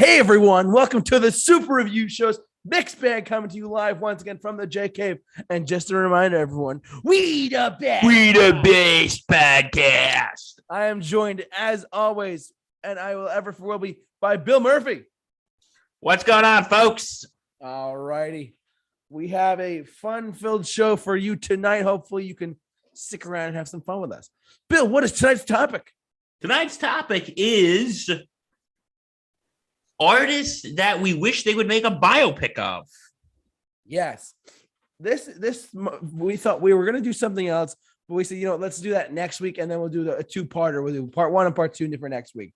Hey everyone, welcome to the Super Review Show's mixed bag coming to you live once again from the J Cave. And just a reminder, everyone, we the best podcast. I am joined as always, and I will ever will be by Bill Murphy. What's going on, folks? All righty. We have a fun-filled show for you tonight. Hopefully you can stick around and have some fun with us. Bill, what is tonight's topic? Tonight's topic is artists that we wish they would make a biopic of. Yes. This we thought we were going to do something else, but we said, let's do that next week, and then we'll do a two-parter. We'll do part one and part two for next week.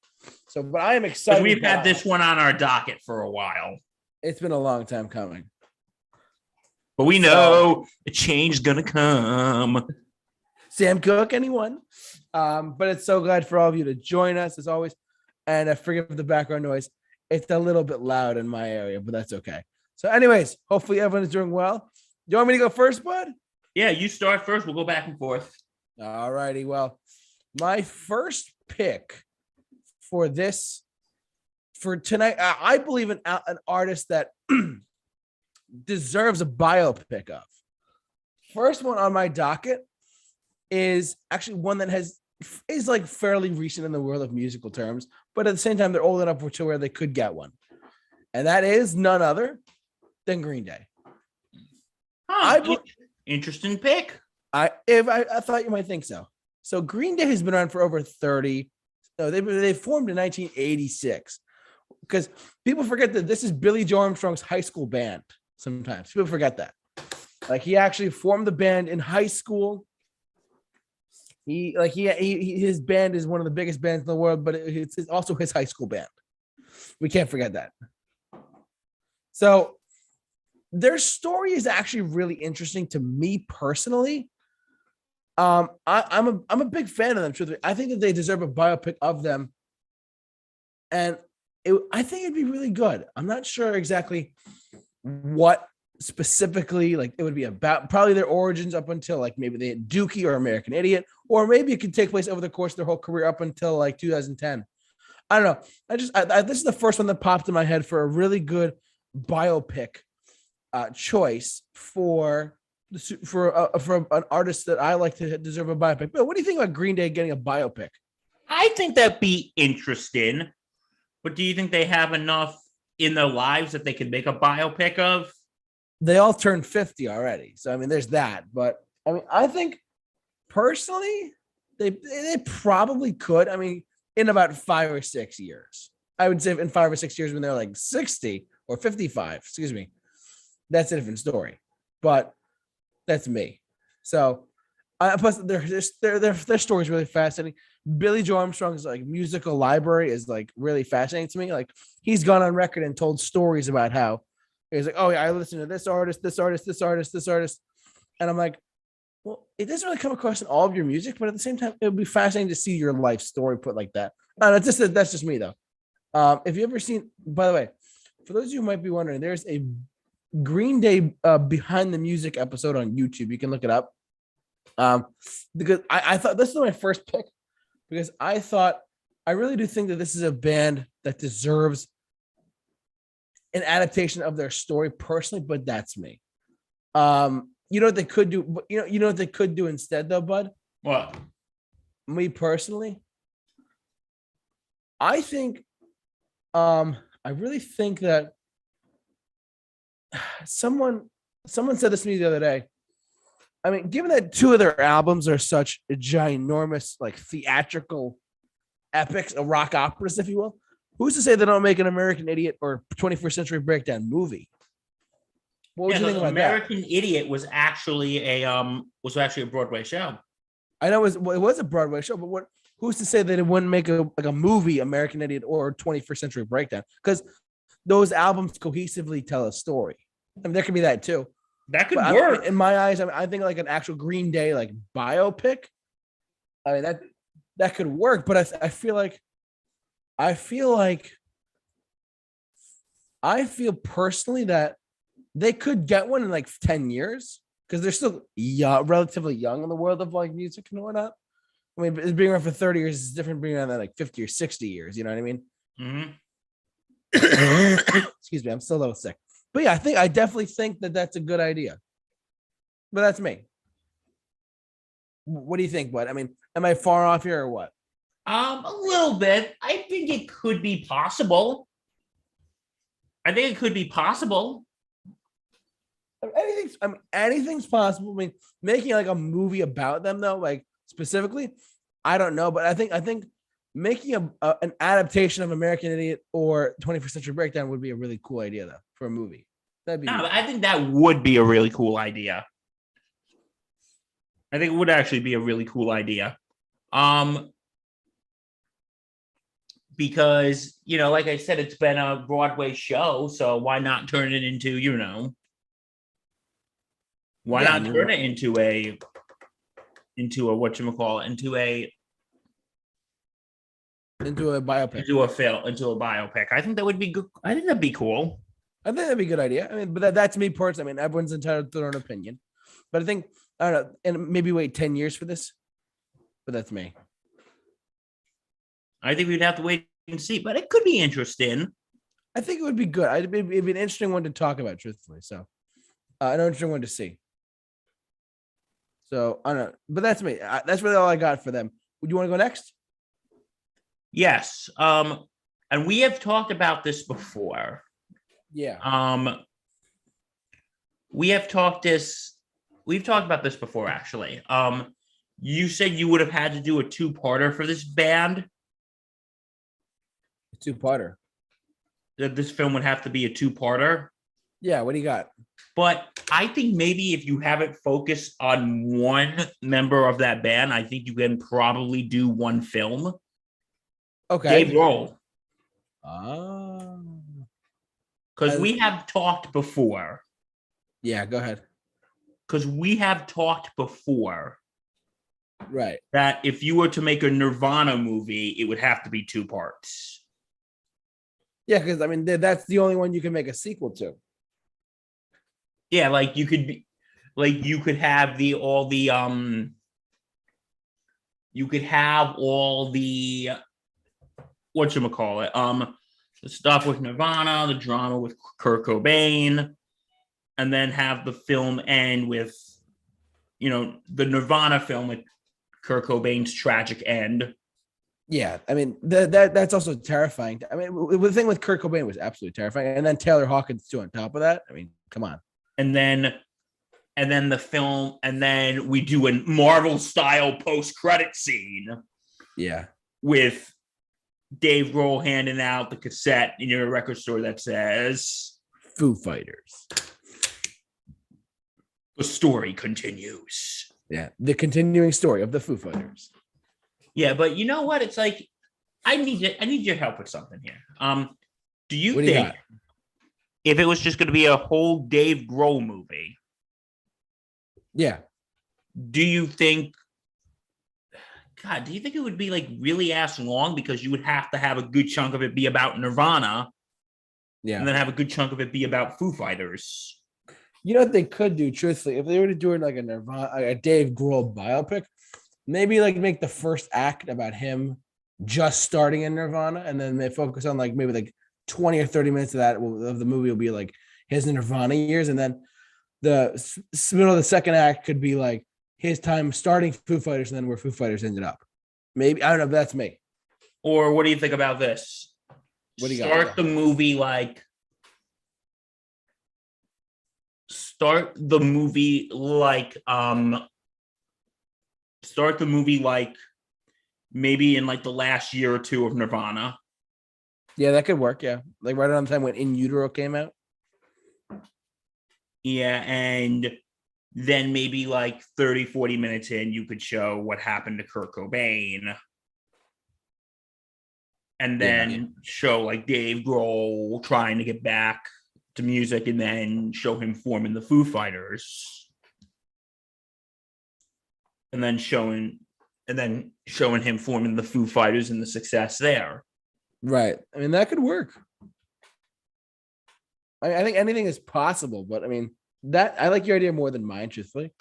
So, but I am excited. We've had this one on our docket for a while. It's been a long time coming. But we know a change is going to come. Sam Cooke, anyone? But it's so glad for all of you to join us, as always. And forgive the background noise. It's a little bit loud in my area, but that's okay. So anyways, hopefully everyone is doing well. You want me to go first, bud? Yeah, you start first. We'll go back and forth. All righty. Well, my first pick for tonight, I believe an artist that deserves a biopic of. First one on my docket is actually one that is like fairly recent in the world of musical terms, but at the same time, they're old enough to where they could get one. And that is none other than Green Day. Interesting pick. I thought you might think so. So Green Day has been around for over 30. No, they formed in 1986, because people forget that this is Billy Joe Armstrong's high school band. Sometimes people forget that. Like, he actually formed the band in high school. His band is one of the biggest bands in the world, but it's also his high school band. We can't forget that. So their story is actually really interesting to me personally. I'm a big fan of them. Truthfully, I think that they deserve a biopic of them, and I think it'd be really good. I'm not sure exactly what specifically it would be about. Probably their origins up until maybe they had Dookie or American Idiot, or maybe it could take place over the course of their whole career up until 2010. I don't know. This is the first one that popped in my head for a really good biopic choice for an artist that I like to deserve a biopic. But what do you think about Green Day getting a biopic? I think that'd be interesting. But do you think they have enough in their lives that they could make a biopic of? They all turned 50 already. So, there's that. But, I think personally, they probably could. In about 5 or 6 years. I would say in 5 or 6 years when they're 60 or 55, excuse me. That's a different story. But that's me. So, plus their story is really fascinating. Billy Joe Armstrong's musical library is really fascinating to me. He's gone on record and told stories about how he's oh yeah, I listen to this artist, this artist, this artist, this artist, and I'm well, it doesn't really come across in all of your music, but at the same time, it would be fascinating to see your life story put like that. That's just me though. If you ever seen, by the way, for those of you who might be wondering, there's a Green Day behind the music episode on YouTube. You can look it up. Because I thought this was my first pick, because I really do think that this is a band that deserves an adaptation of their story personally, but that's me. You know what they could do? You know what they could do instead, though, bud? What? Me personally, I think, I really think that someone said this to me the other day. Given that two of their albums are such ginormous, theatrical epics, rock operas, if you will, who's to say they don't make an American Idiot or 21st Century Breakdown movie? What would you think about American that? Idiot was actually a Broadway show. I know it was a Broadway show, but who's to say that it wouldn't make a movie, American Idiot or 21st Century Breakdown? Because those albums cohesively tell a story. There could be that too. That could work. In my eyes, I think an actual Green Day biopic. That could work, but I feel personally that they could get one in 10 years, because they're still relatively young in the world of music and whatnot. Being around for 30 years is different being around 50 or 60 years. You know what I mean? Mm-hmm. Excuse me, I'm still a little sick. But yeah, I definitely think that that's a good idea. But that's me. What do you think, Bud? I mean, am I far off here or what? A little bit. I think it could be possible. Anything's possible. I mean, making like a movie about them though, like specifically, I don't know, but I think making an adaptation of American Idiot or 21st Century Breakdown would be a really cool idea though for a movie. That'd be. No, I think that would be a really cool idea. I think it would actually be a really cool idea. Because, like I said, it's been a Broadway show, so why not turn it into, why not turn it into a whatchamacallit, into a biopic, into a biopic. I think that would be good. I think that'd be cool. I think that'd be a good idea. I mean, but that's me personally. I mean, everyone's entitled to their own opinion, but I think, I don't know, and maybe wait 10 years for this, but that's me. I think we'd have to wait and see, but it could be interesting. I think it would be good. It'd be an interesting one to talk about, truthfully. So, an interesting one to see. So, I don't know, but that's me. That's really all I got for them. Would you want to go next? Yes. And we have talked about this before. Yeah. We've talked about this before, actually. You said you would have had to do a two-parter for this band. Two-parter. That this film would have to be a two-parter. Yeah, what do you got? But I think maybe if you have it focused on one member of that band, I think you can probably do one film. Okay. Dave Grohl. Because Oh. we have talked before. Yeah, go ahead. Because we have talked before. Right. That if you were to make a Nirvana movie, it would have to be two parts. Yeah, because I mean that's the only one you can make a sequel to. Yeah, like you could have all the whatchamacallit, the stuff with Nirvana, the drama with Kurt Cobain, and then have the film end with, the Nirvana film with Kurt Cobain's tragic end. Yeah, I mean that's also terrifying. I mean, the thing with Kurt Cobain was absolutely terrifying, and then Taylor Hawkins too on top of that. I mean, come on. And then the film, and then we do a Marvel style post credit scene. Yeah, with Dave Grohl handing out the cassette in your record store that says Foo Fighters. The story continues. Yeah, the continuing story of the Foo Fighters. Yeah, but you know what? It's like I need your help with something here. Do you what think if it was just going to be a whole Dave Grohl movie? Yeah. Do you think it would be like really ass long, because you would have to have a good chunk of it be about Nirvana, and then have a good chunk of it be about Foo Fighters? You know what they could do, truthfully, if they were to do it like a Dave Grohl biopic, maybe like make the first act about him just starting in Nirvana, and then they focus on like maybe like 20 or 30 minutes of the movie will be like his Nirvana years, and then the middle of the second act could be like his time starting Foo Fighters, and then where Foo Fighters ended up. Maybe, I don't know if that's me. Or what do you think about this? What do you Start got? the movie like maybe in like the last year or two of Nirvana. Yeah, that could work. Yeah, like right around the time when In Utero came out. Yeah, and then maybe like 30, 40 minutes in, you could show what happened to Kurt Cobain. And then show like Dave Grohl trying to get back to music, and then show him forming the Foo Fighters. And then showing him forming the Foo Fighters and the success there. Right. I mean, that could work. I think anything is possible, but I mean, that I like your idea more than mine, truthfully.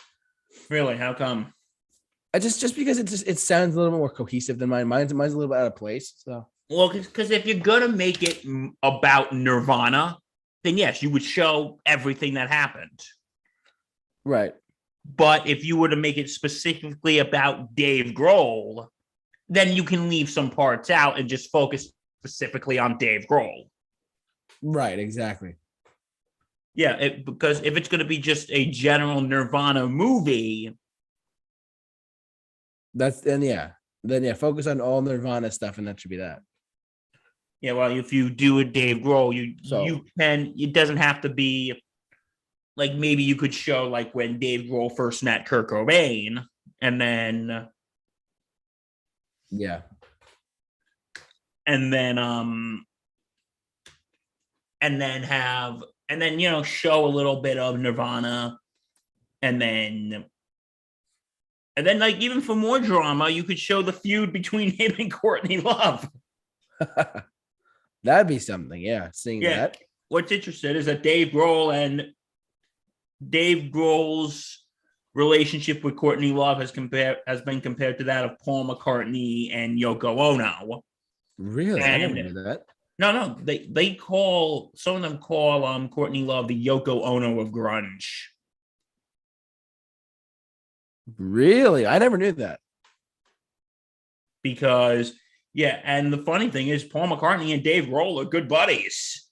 Really? How come? I just because it sounds a little bit more cohesive than mine. Mine's a little bit out of place. So Well, because if you're gonna make it about Nirvana, then yes, you would show everything that happened. Right. But if you were to make it specifically about Dave Grohl, then you can leave some parts out and just focus specifically on Dave Grohl. Right, exactly. Yeah, because if it's going to be just a general Nirvana movie, then focus on all Nirvana stuff, and that should be that. yeah, well, if you do a Dave Grohl, you can. It doesn't have to be like maybe you could show like when Dave Grohl first met Kurt Cobain, and then yeah, and then show a little bit of Nirvana, and then like even for more drama, you could show the feud between him and Courtney Love. That'd be something. Yeah, seeing that. What's interesting is that Dave Grohl's relationship with Courtney Love has been compared to that of Paul McCartney and Yoko Ono. Really? I never knew that. No, some of them call Courtney Love the Yoko Ono of grunge. Really? I never knew that. Because and the funny thing is Paul McCartney and Dave Grohl are good buddies.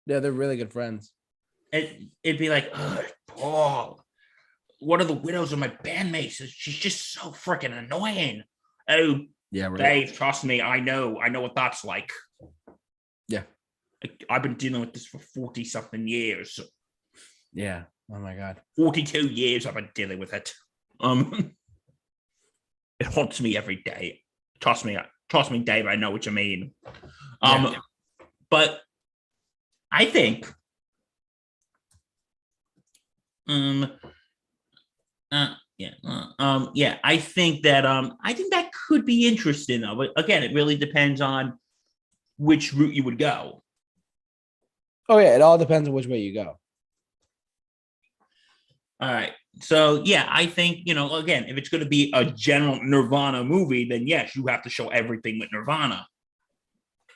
Yeah, they're really good friends. It'd be like, Paul, one of the widows of my bandmates, she's just so freaking annoying. Oh, yeah, right. Dave, trust me, I know what that's like. Yeah. I've been dealing with this for 40-something years. Yeah. Oh my God. 42 years I've been dealing with it. It haunts me every day. Trust me, Dave, I know what you mean. But I think I think that could be interesting though. But again, it really depends on which route you would go. Oh yeah, it all depends on which way you go. All right. So yeah, I think, again, if it's going to be a general Nirvana movie, then yes, you have to show everything with Nirvana.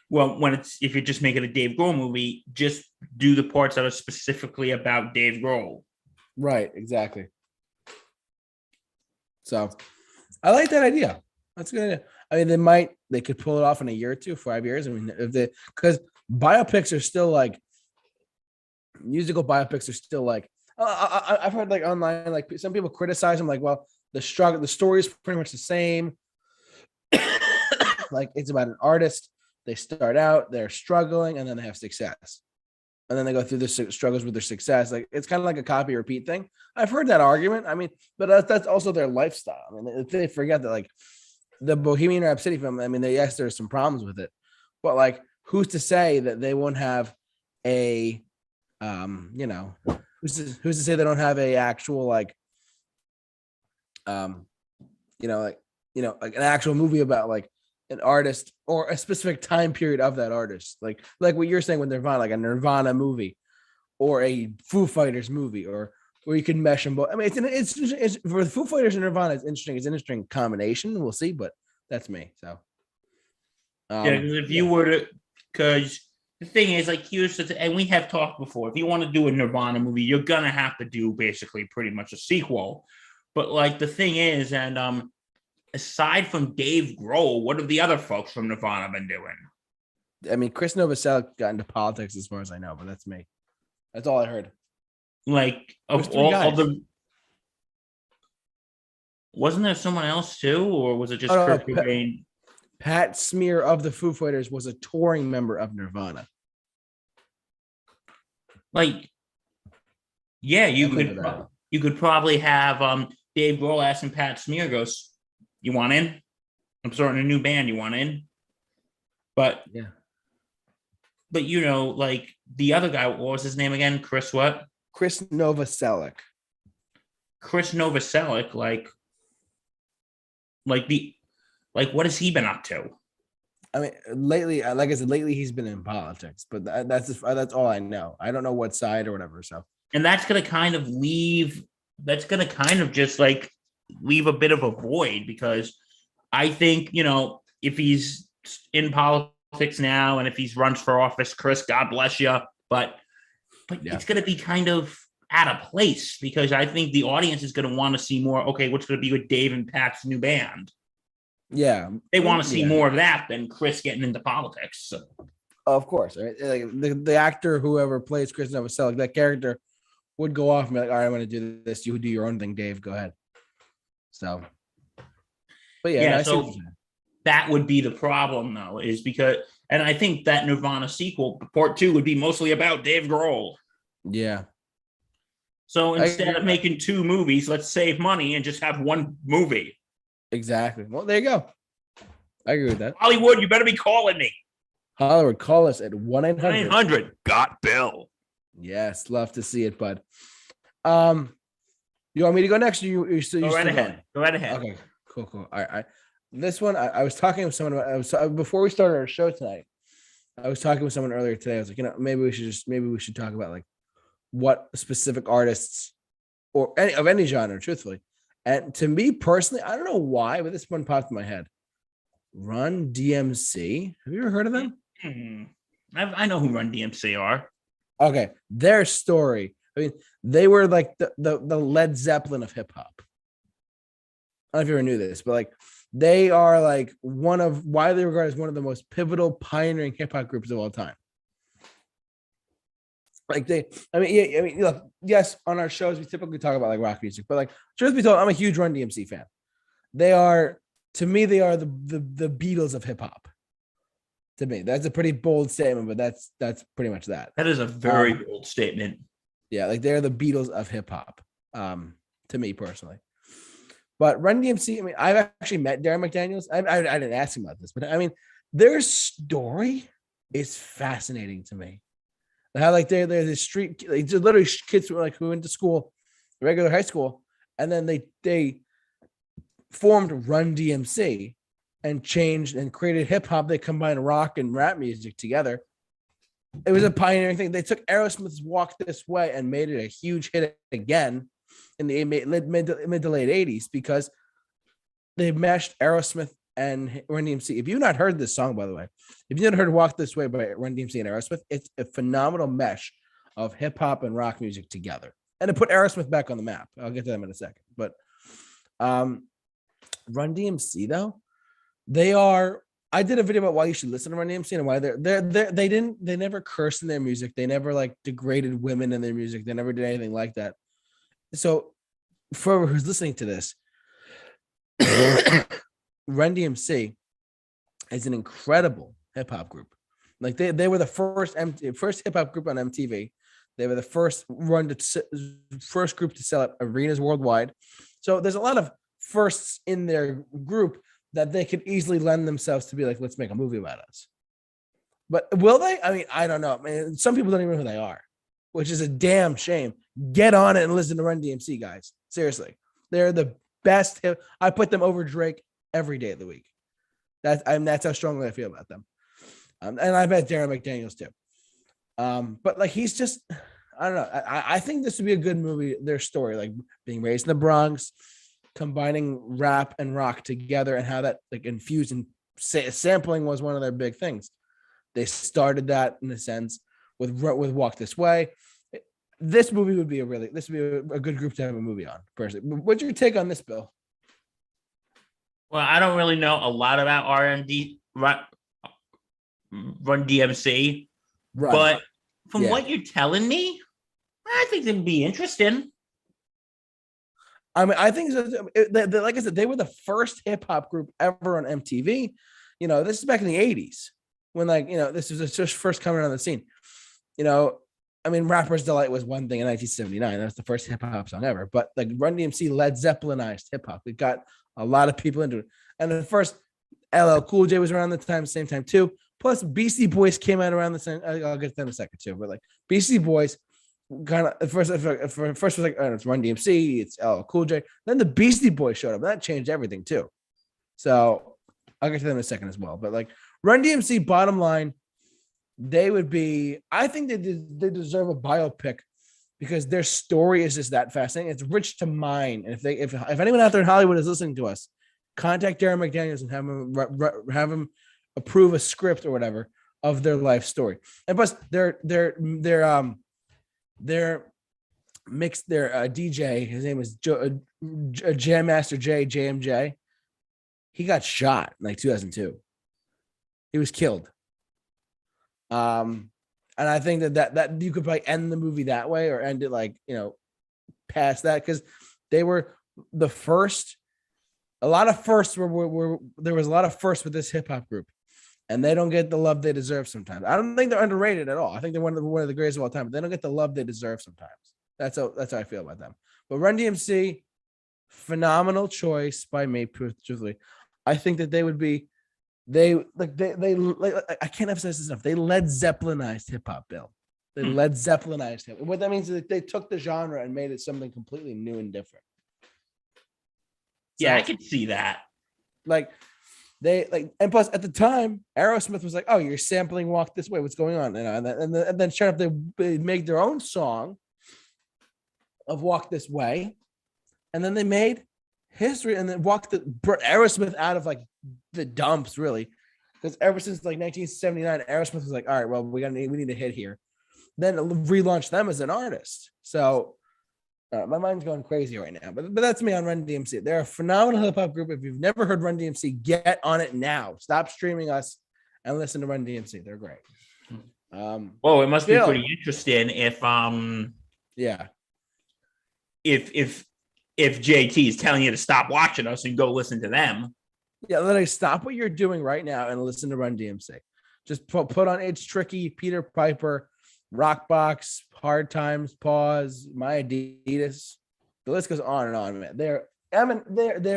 Well, if you're just making a Dave Grohl movie, just do the parts that are specifically about Dave Grohl. Right, exactly. So I like that idea. That's a good idea. I mean, they could pull it off in a year or two, 5 years. I mean, because biopics are still like, musical biopics are still like, I've heard like online, like some people criticize them, like, well, the story is pretty much the same. Like it's about an artist. They start out, they're struggling, and then they have success. And then they go through the struggles with their success. Like it's kind of like a copy repeat thing. I've heard that argument. I mean, but that's also their lifestyle. I mean, if they forget that, like the Bohemian Rhapsody film, I mean, yes, there's some problems with it, but like, who's to say that they won't have a, who's to say they don't have a actual like an actual movie about like an artist or a specific time period of that artist, like what you're saying with Nirvana, like a Nirvana movie or a Foo Fighters movie, or where you can mesh them both. I mean, it's for the Foo Fighters and Nirvana. It's interesting. It's an interesting combination. We'll see, but that's me. So if you were to, because the thing is, like, and we have talked before, if you want to do a Nirvana movie, you're gonna have to do basically pretty much a sequel. But like the thing is, and aside from Dave Grohl, what have the other folks from Nirvana been doing? I mean, Chris Novoselic got into politics as far as I know, but that's me. That's all I heard. Like of all of the, wasn't there someone else too, or was it just Kurt Cobain? Pat Smear of the Foo Fighters was a touring member of Nirvana. Like, yeah, you could probably have Dave Grohl asking Pat Smear, goes, "You want in? I'm starting a new band. You want in?" But yeah, but like the other guy, what was his name again? Chris what? Chris Novoselic. Chris Novoselic, like what has he been up to? I mean, lately, like I said, he's been in politics, but that's all I know. I don't know what side or whatever. So, and that's gonna kind of just like leave a bit of a void, because I think if he's in politics politics now, and if he's runs for office, Chris, God bless you. But it's going to be kind of out of place because I think the audience is going to want to see more. Okay, what's going to be with Dave and Pat's new band? Yeah, they want to see more of that than Chris getting into politics. So. Of course, right? Like the actor, whoever plays Chris Novoselic, that character would go off and be like, "All right, I'm going to do this. You do your own thing, Dave. Go ahead." So, but yeah, so that would be the problem, though, is because, and I think that Nirvana sequel, part 2, would be mostly about Dave Grohl. Yeah. So instead of making 2 movies, let's save money and just have 1 movie. Exactly. Well, there you go. I agree with that. Hollywood, you better be calling me. Hollywood, call us at 1-800-GOT-BILL. Yes, love to see it, bud. You want me to go next? Or you go right ahead. Go right ahead. Okay, cool. All right. This one, I was talking with someone about. Before we started our show tonight, I was talking with someone earlier today. I was like, maybe we should talk about like what specific artists or any genre, truthfully. And to me personally, I don't know why, but this one popped in my head. Run DMC. Have you ever heard of them? I know who Run DMC are. Okay, their story. I mean, they were like the Led Zeppelin of hip hop. I don't know if you ever knew this, but like they are like widely regarded as one of the most pivotal, pioneering hip hop groups of all time. Like look, yes, on our shows we typically talk about like rock music, but like truth be told, I'm a huge Run DMC fan. To me, they are the Beatles of hip hop. To me, that's a pretty bold statement, but that's pretty much that. That is a very bold statement. Yeah, like they're the Beatles of hip hop. To me personally, but Run DMC. I mean, I've actually met Darren McDaniels. I didn't ask him about this, but I mean, their story is fascinating to me. How like they're the street, like literally kids who went to school, regular high school, and then they formed Run DMC and changed and created hip hop. They combined rock and rap music together. It was a pioneering thing. They took Aerosmith's "Walk This Way" and made it a huge hit again in the mid to late 80s because they meshed Aerosmith and Run DMC. If you've not heard this song, by the way, if you've not heard "Walk This Way" by Run DMC and Aerosmith, it's a phenomenal mesh of hip hop and rock music together. And it put Aerosmith back on the map. I'll get to them in a second. But Run DMC, though, I did a video about why you should listen to Run DMC and why they never cursed in their music. They never like degraded women in their music. They never did anything like that. So for who's listening to this, Run DMC is an incredible hip hop group. Like they were the first hip hop group on MTV. They were the first group to sell at arenas worldwide. So there's a lot of firsts in their group that they could easily lend themselves to be like, let's make a movie about us. But will they? I mean, I don't know. Man, some people don't even know who they are, which is a damn shame. Get on it and listen to Run DMC, guys. Seriously. They're the best. I put them over Drake every day of the week. That's how strongly I feel about them. And I bet Darren McDaniels too. But like, he's just, I don't know. I think this would be a good movie. Their story, like being raised in the Bronx, combining rap and rock together, and how that like infused and sampling was one of their big things. They started that in a sense with Walk This Way. This movie would be a good group to have a movie on. Personally, what's your take on this, Bill? Well, I don't really know a lot about Run DMC, but from what you're telling me, I think it would be interesting. I mean, I think like I said, they were the first hip hop group ever on MTV. You know, this is back in the 80s when, like, you know, this was just first coming on the scene. You know, I mean, Rapper's Delight was one thing in 1979. That was the first hip hop song ever. But like Run DMC Led Zeppelinized hip hop. It got a lot of people into it. And the first LL Cool J was around the same time too. Plus Beastie Boys came out around the same. I'll get to them in a second too. But like Beastie Boys kind of at first was like, oh, it's Run DMC, it's LL Cool J. Then the Beastie Boys showed up. And that changed everything too. So I'll get to them in a second as well. But like Run DMC, bottom line, they would be, I think they deserve a biopic because their story is just that fascinating. It's rich to mine. And if anyone out there in Hollywood is listening to us, contact Darren McDaniels and have him approve a script or whatever of their life story. And plus, their mixed their DJ. His name is Jam Master J, JMJ. He got shot in like 2002. He was killed. And I think that you could probably end the movie that way or end it like, past that, because they were the first. A lot of firsts were there was a lot of firsts with this hip hop group, and they don't get the love they deserve sometimes. I don't think they're underrated at all. I think they're one of the greatest of all time, but they don't get the love they deserve sometimes. That's how I feel about them. But Run DMC, phenomenal choice by me, truthfully. I think that they would be, I can't emphasize this enough. They Led Zeppelinized hip hop, Bill. They Led Zeppelinized hip. What that means is that they took the genre and made it something completely new and different. Yeah, I can see that. And plus at the time, Aerosmith was like, "Oh, you're sampling Walk This Way. What's going on?" And then sure enough, they made their own song of Walk This Way, and then they made history and then brought Aerosmith out of like the dumps, really, because ever since like 1979, Aerosmith was like, "All right, well, we need a hit here." Then relaunched them as an artist. So. My mind's going crazy right now, but that's me on Run DMC. They're a phenomenal hip hop group. If you've never heard Run DMC, get on it now. Stop streaming us and listen to Run DMC. They're great. It must be pretty interesting if JT is telling you to stop watching us and go listen to them. Yeah, literally stop what you're doing right now and listen to Run DMC. Just put on It's Tricky, Peter Piper, Rockbox, Hard Times, Pause, My Adidas. The list goes on and on, man. They're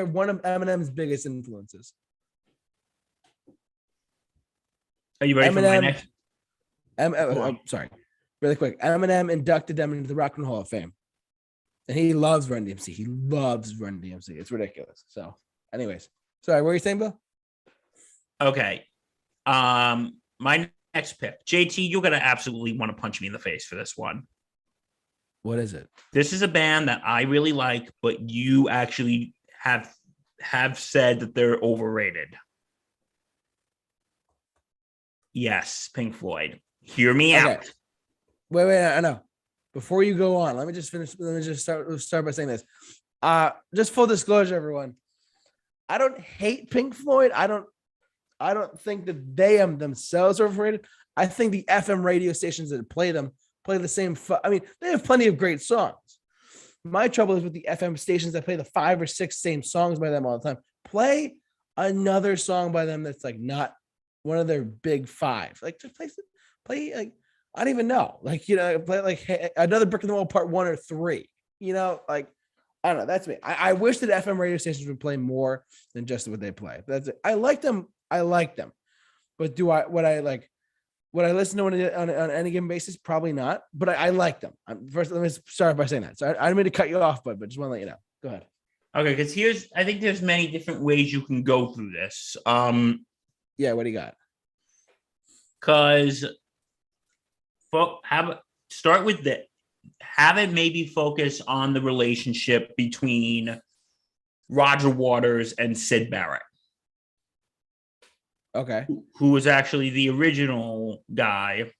one of Eminem's biggest influences. Are you ready for my next? I'm sorry, really quick. Eminem inducted them into the Rock and Roll Hall of Fame, and he loves Run DMC. He loves Run DMC. It's ridiculous. So, anyways, sorry, what were you saying, Bill? Okay, my next pick, JT, you're gonna absolutely want to punch me in the face for this one. What is it? This is a band that I really like, but you actually have said that they're overrated. Yes, Pink Floyd. Hear me out. Wait, I know. Before you go on, let me just start by saying this. Just full disclosure, everyone. I don't hate Pink Floyd. I don't think that they themselves are overrated. I think the FM radio stations that play them play the same. I mean, they have plenty of great songs. My trouble is with the FM stations that play the 5 or 6 same songs by them all the time. Play another song by them that's like not one of their big 5. Like just play like I don't even know. Like play like Another Brick in the Wall Part 1 or 3. Like I don't know. That's me. I wish that FM radio stations would play more than just what they play. That's it. I like them. But would I listen to it on any given basis? Probably not. But I like them. First, let me start by saying that. So I didn't mean to cut you off, but just want to let you know. Go ahead. Okay, because I think there's many different ways you can go through this. Yeah, what do you got? Because start with that. Have it maybe focus on the relationship between Roger Waters and Sid Barrett. Okay. Who was actually the original guy.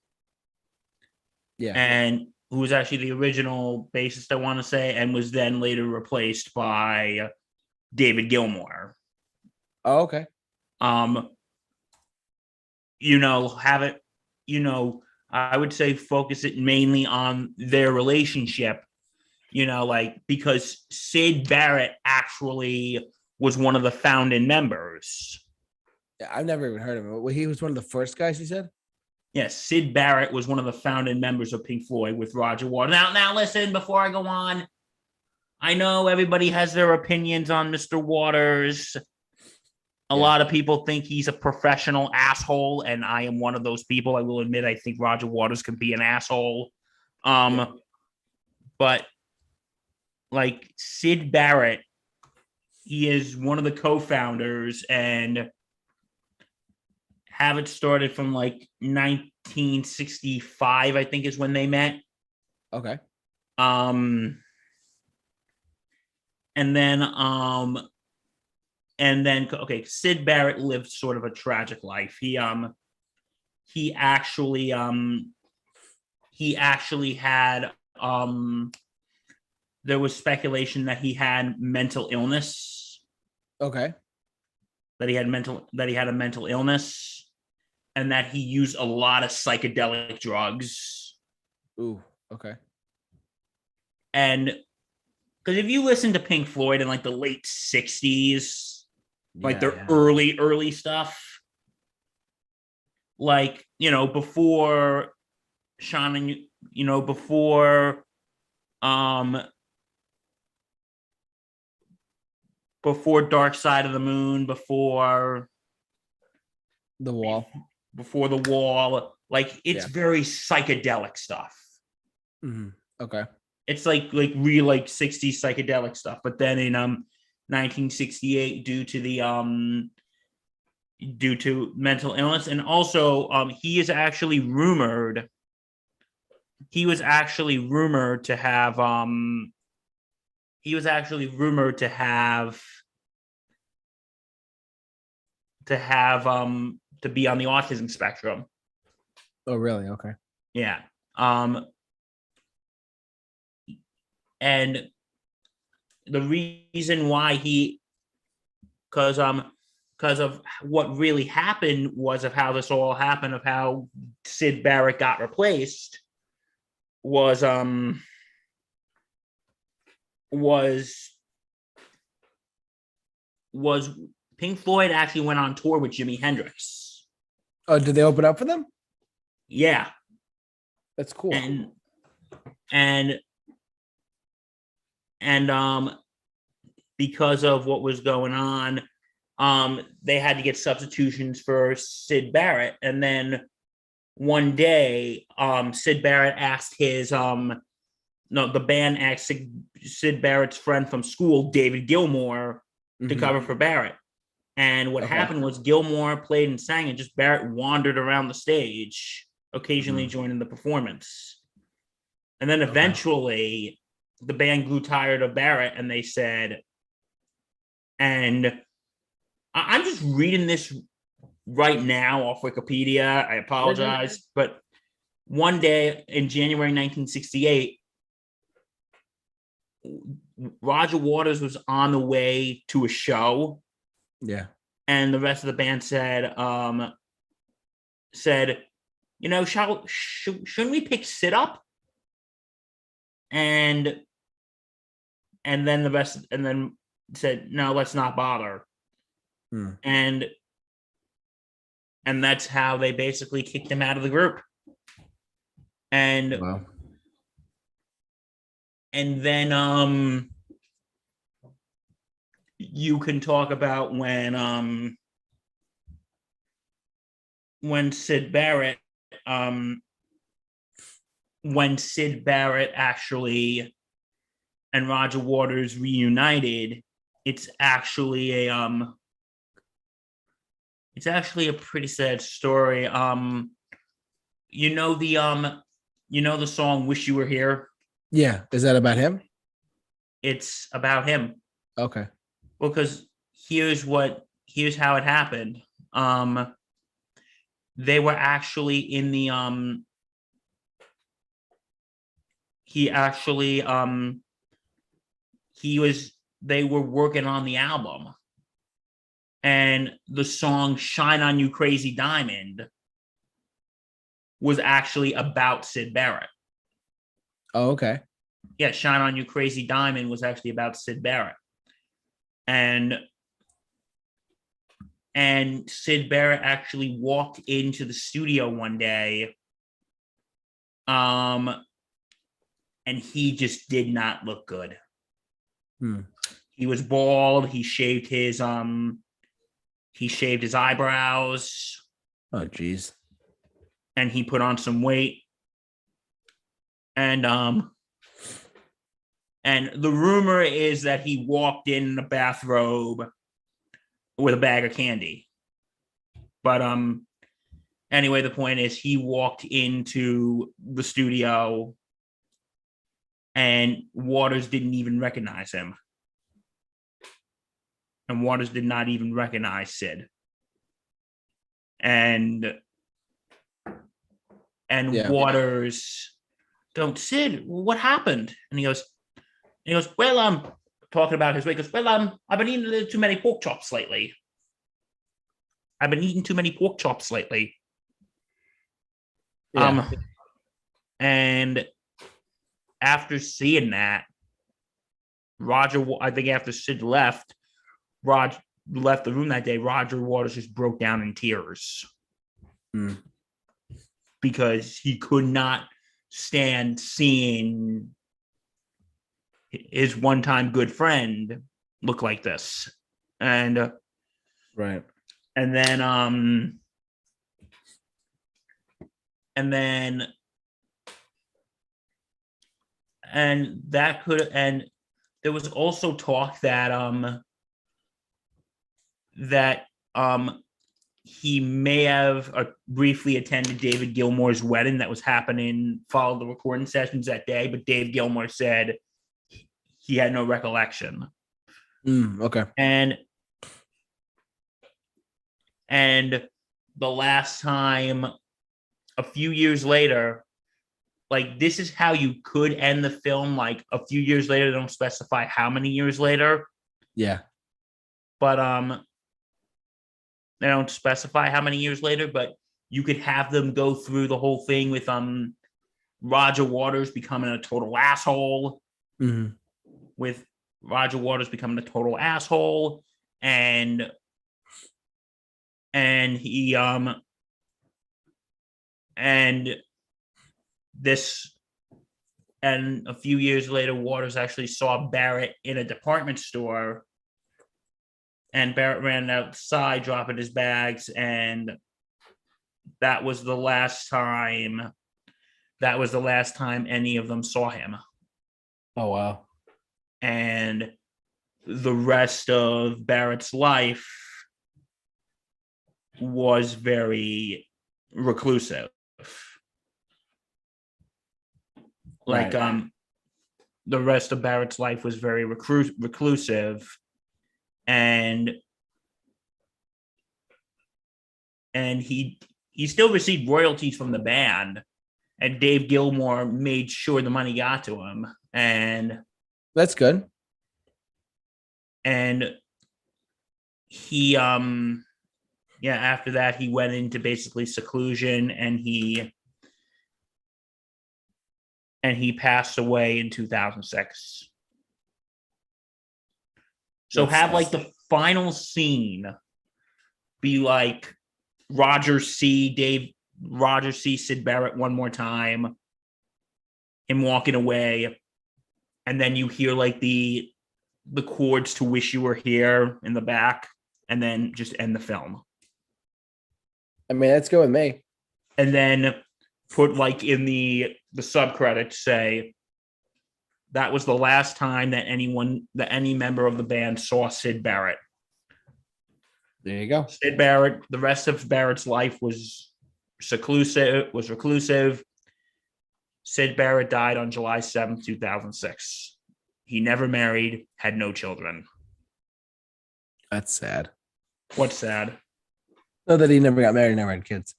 Yeah. And who was actually the original bassist, I want to say, and was then later replaced by David Gilmour. Oh, okay. Have it, I would say focus it mainly on their relationship, because Sid Barrett actually was one of the founding members. Yeah, I've never even heard of him. He was one of the first guys, you said? Yes, Sid Barrett was one of the founding members of Pink Floyd with Roger Waters. Now listen, before I go on, I know everybody has their opinions on Mr. Waters. A lot of people think he's a professional asshole, and I am one of those people. I will admit I think Roger Waters can be an asshole. But like Sid Barrett, he is one of the co-founders and have it started from like 1965, I think is when they met. Okay. And then and then Sid Barrett lived sort of a tragic life. He actually had there was speculation that he had mental illness. Okay. That he had a mental illness, and that he used a lot of psychedelic drugs. Ooh, okay. And because if you listen to Pink Floyd in like the late 60s, like their early stuff, like, you know, before Sean and you know, before Dark Side of the Moon, before The Wall, like it's very psychedelic stuff. Mm-hmm. Okay. It's like real like 60s psychedelic stuff. But then in 1968, due to mental illness, and also he was actually rumored to have to be on the autism spectrum. Oh, really? Okay. Yeah. And the reason why because of what really happened was of how this all happened, of how Sid Barrett got replaced was Pink Floyd actually went on tour with Jimi Hendrix. Oh, did they open up for them? Yeah. That's cool. And because of what was going on, they had to get substitutions for Sid Barrett. And then one day, Sid Barrett asked the band asked Sid Barrett's friend from school, David Gilmour, to cover for Barrett. And what happened was Gilmour played and sang, and just Barrett wandered around the stage, occasionally joining the performance. And then eventually the band grew tired of Barrett, and they said, and I'm just reading this right now off Wikipedia. I apologize. But one day in January 1968, Roger Waters was on the way to a show. Yeah. And the rest of the band said, you know, shouldn't we pick Sid up? And then said, no, let's not bother. And that's how they basically kicked him out of the group. And and then you can talk about when Sid Barrett actually and Roger Waters reunited. It's actually a pretty sad story. You know the song "Wish You Were Here"? Yeah. Is that about him? It's about him. Okay. Well, because here's how it happened. They were actually in the they were working on the album, and the song "Shine on You Crazy Diamond" was actually about Sid Barrett. Oh, okay. Yeah, "Shine on You Crazy Diamond" was actually about Sid Barrett. And Sid Barrett actually walked into the studio one day, and he just did not look good. He was bald. He shaved his eyebrows. Oh, geez. And he put on some weight. And the rumor is that he walked in a bathrobe with a bag of candy. But anyway, the point is he walked into the studio and Waters didn't even recognize him. and Waters did not even recognize Sid. And Waters goes, Sid, what happened? And he goes, well, talking about his weight, goes, well, I've been eating a little too many pork chops lately. Yeah. And after seeing that, I think after Sid left the room that day, Roger Waters just broke down in tears. Because he could not stand seeing his one-time good friend look like this. And right. And then there was also talk that he may have briefly attended David Gilmour's wedding that was happening, followed the recording sessions that day, but Dave Gilmour said he had no recollection. Okay. And the last time, a few years later, like, this is how you could end the film. Like, a few years later, they don't specify how many years later. Yeah. But they don't specify how many years later, but you could have them go through the whole thing with Roger Waters becoming a total asshole. With Roger Waters becoming a total asshole, and he and a few years later, Waters actually saw Barrett in a department store, and Barrett ran outside dropping his bags, and that was the last time any of them saw him. Oh, wow. And the rest of Barrett's life was very reclusive. Like, right. The rest of Barrett's life was very reclusive, and he still received royalties from the band, and Dave Gilmour made sure the money got to him, and that's good. And he after that he went into basically seclusion, and he passed away in 2006. So have like the final scene be like Roger see Sid Barrett one more time, him walking away, and then you hear like the chords to Wish You Were Here in the back, and then just end the film. I mean, that's good with me. And then put like in the subcredits, say that was the last time that any member of the band saw Sid Barrett. There you go. Sid Barrett, the rest of Barrett's life was reclusive. Sid Barrett died on July 7th, 2006. He never married, had no children. That's sad. What's sad? No, that he never got married, never had kids.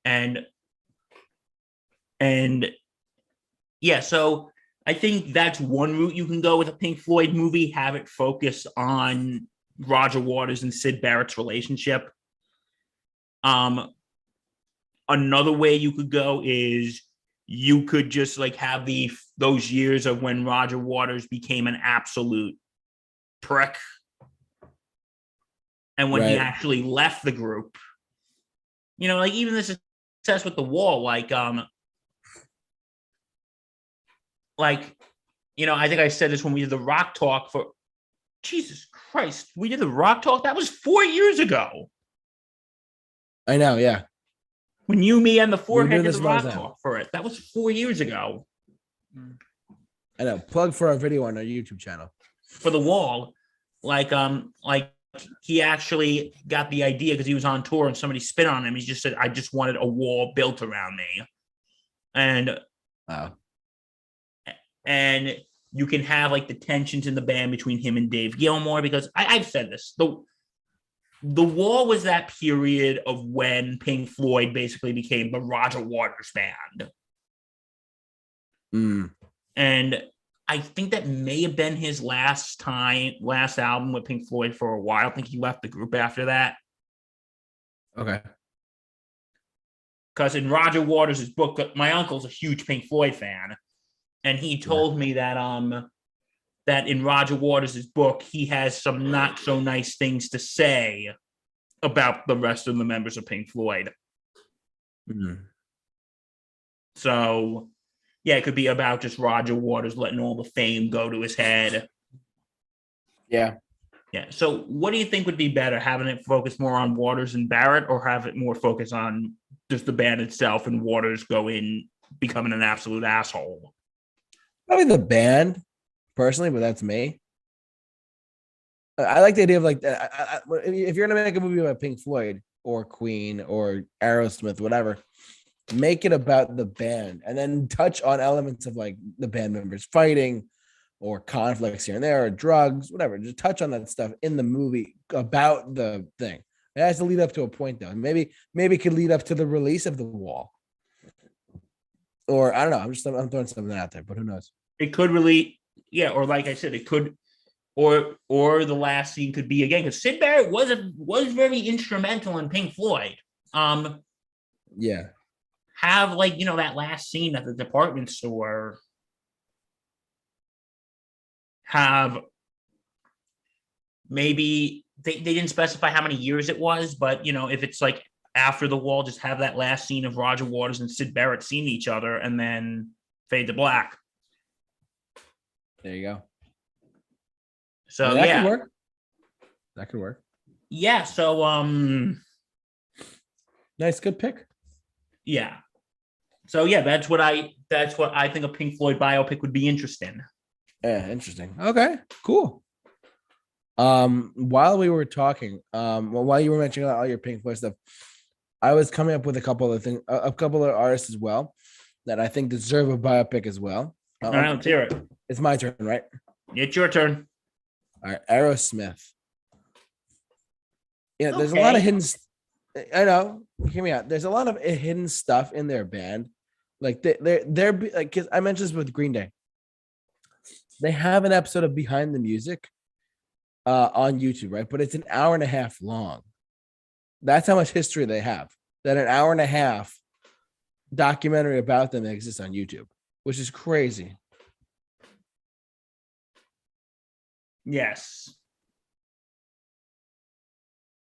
And yeah, so I think that's one route you can go with a Pink Floyd movie, have it focus on Roger Waters and Sid Barrett's relationship. Another way you could go is you could just like have those years of when Roger Waters became an absolute prick, and when he actually left the group. You know, like even this success with The Wall, like you know, I think I said this when we did the Rock Talk for Jesus Christ, we did the Rock Talk. That was 4 years ago. I know, yeah. When you, me, and the Forehead did the Rock Talk for it. That was 4 years ago. I know. Plug for our video on our YouTube channel. For The Wall, like he actually got the idea because he was on tour and somebody spit on him. He just said, I just wanted a wall built around me. And wow. And you can have like the tensions in the band between him and Dave Gilmour, because I've said this. The Wall was that period of when Pink Floyd basically became the Roger Waters band. And I think that may have been his last album with Pink Floyd for a while. I think he left the group after that. Okay. Because in Roger Waters' book, my uncle's a huge Pink Floyd fan, and he told me that that in Roger Waters' book, he has some not so nice things to say about the rest of the members of Pink Floyd. So, yeah, it could be about just Roger Waters letting all the fame go to his head. Yeah. Yeah. So what do you think would be better, having it focus more on Waters and Barrett, or have it more focus on just the band itself and Waters becoming an absolute asshole? Probably the band, personally, but that's me. I like the idea of like, if you're going to make a movie about Pink Floyd or Queen or Aerosmith, whatever, make it about the band and then touch on elements of like the band members fighting or conflicts here and there or drugs, whatever. Just touch on that stuff in the movie about the thing. It has to lead up to a point though. Maybe it could lead up to the release of The Wall. Or I don't know. I'm throwing something out there, but who knows? It could really, yeah, or like I said, it could, or the last scene could be, again, because Sid Barrett was very instrumental in Pink Floyd. Yeah. Have like, that last scene at the department store, have maybe they didn't specify how many years it was, but if it's like after The Wall, just have that last scene of Roger Waters and Sid Barrett seeing each other and then fade to black. There you go. So that could work. That could work. Yeah. So nice, good pick. Yeah. So yeah, that's what I think a Pink Floyd biopic would be interesting. Yeah, interesting. Okay, cool. While we were talking, while you were mentioning all your Pink Floyd stuff, I was coming up with a couple of things, a couple of artists as well that I think deserve a biopic as well. All right, let's hear it. It's my turn, right? It's your turn. All right, Aerosmith. Yeah, there's a lot of hidden. I know. Hear me out. There's a lot of hidden stuff in their band. Like they're like, because I mentioned this with Green Day. They have an episode of Behind the Music on YouTube, right? But it's an hour and a half long. That's how much history they have. That an hour and a half documentary about them exists on YouTube, which is crazy. Yes.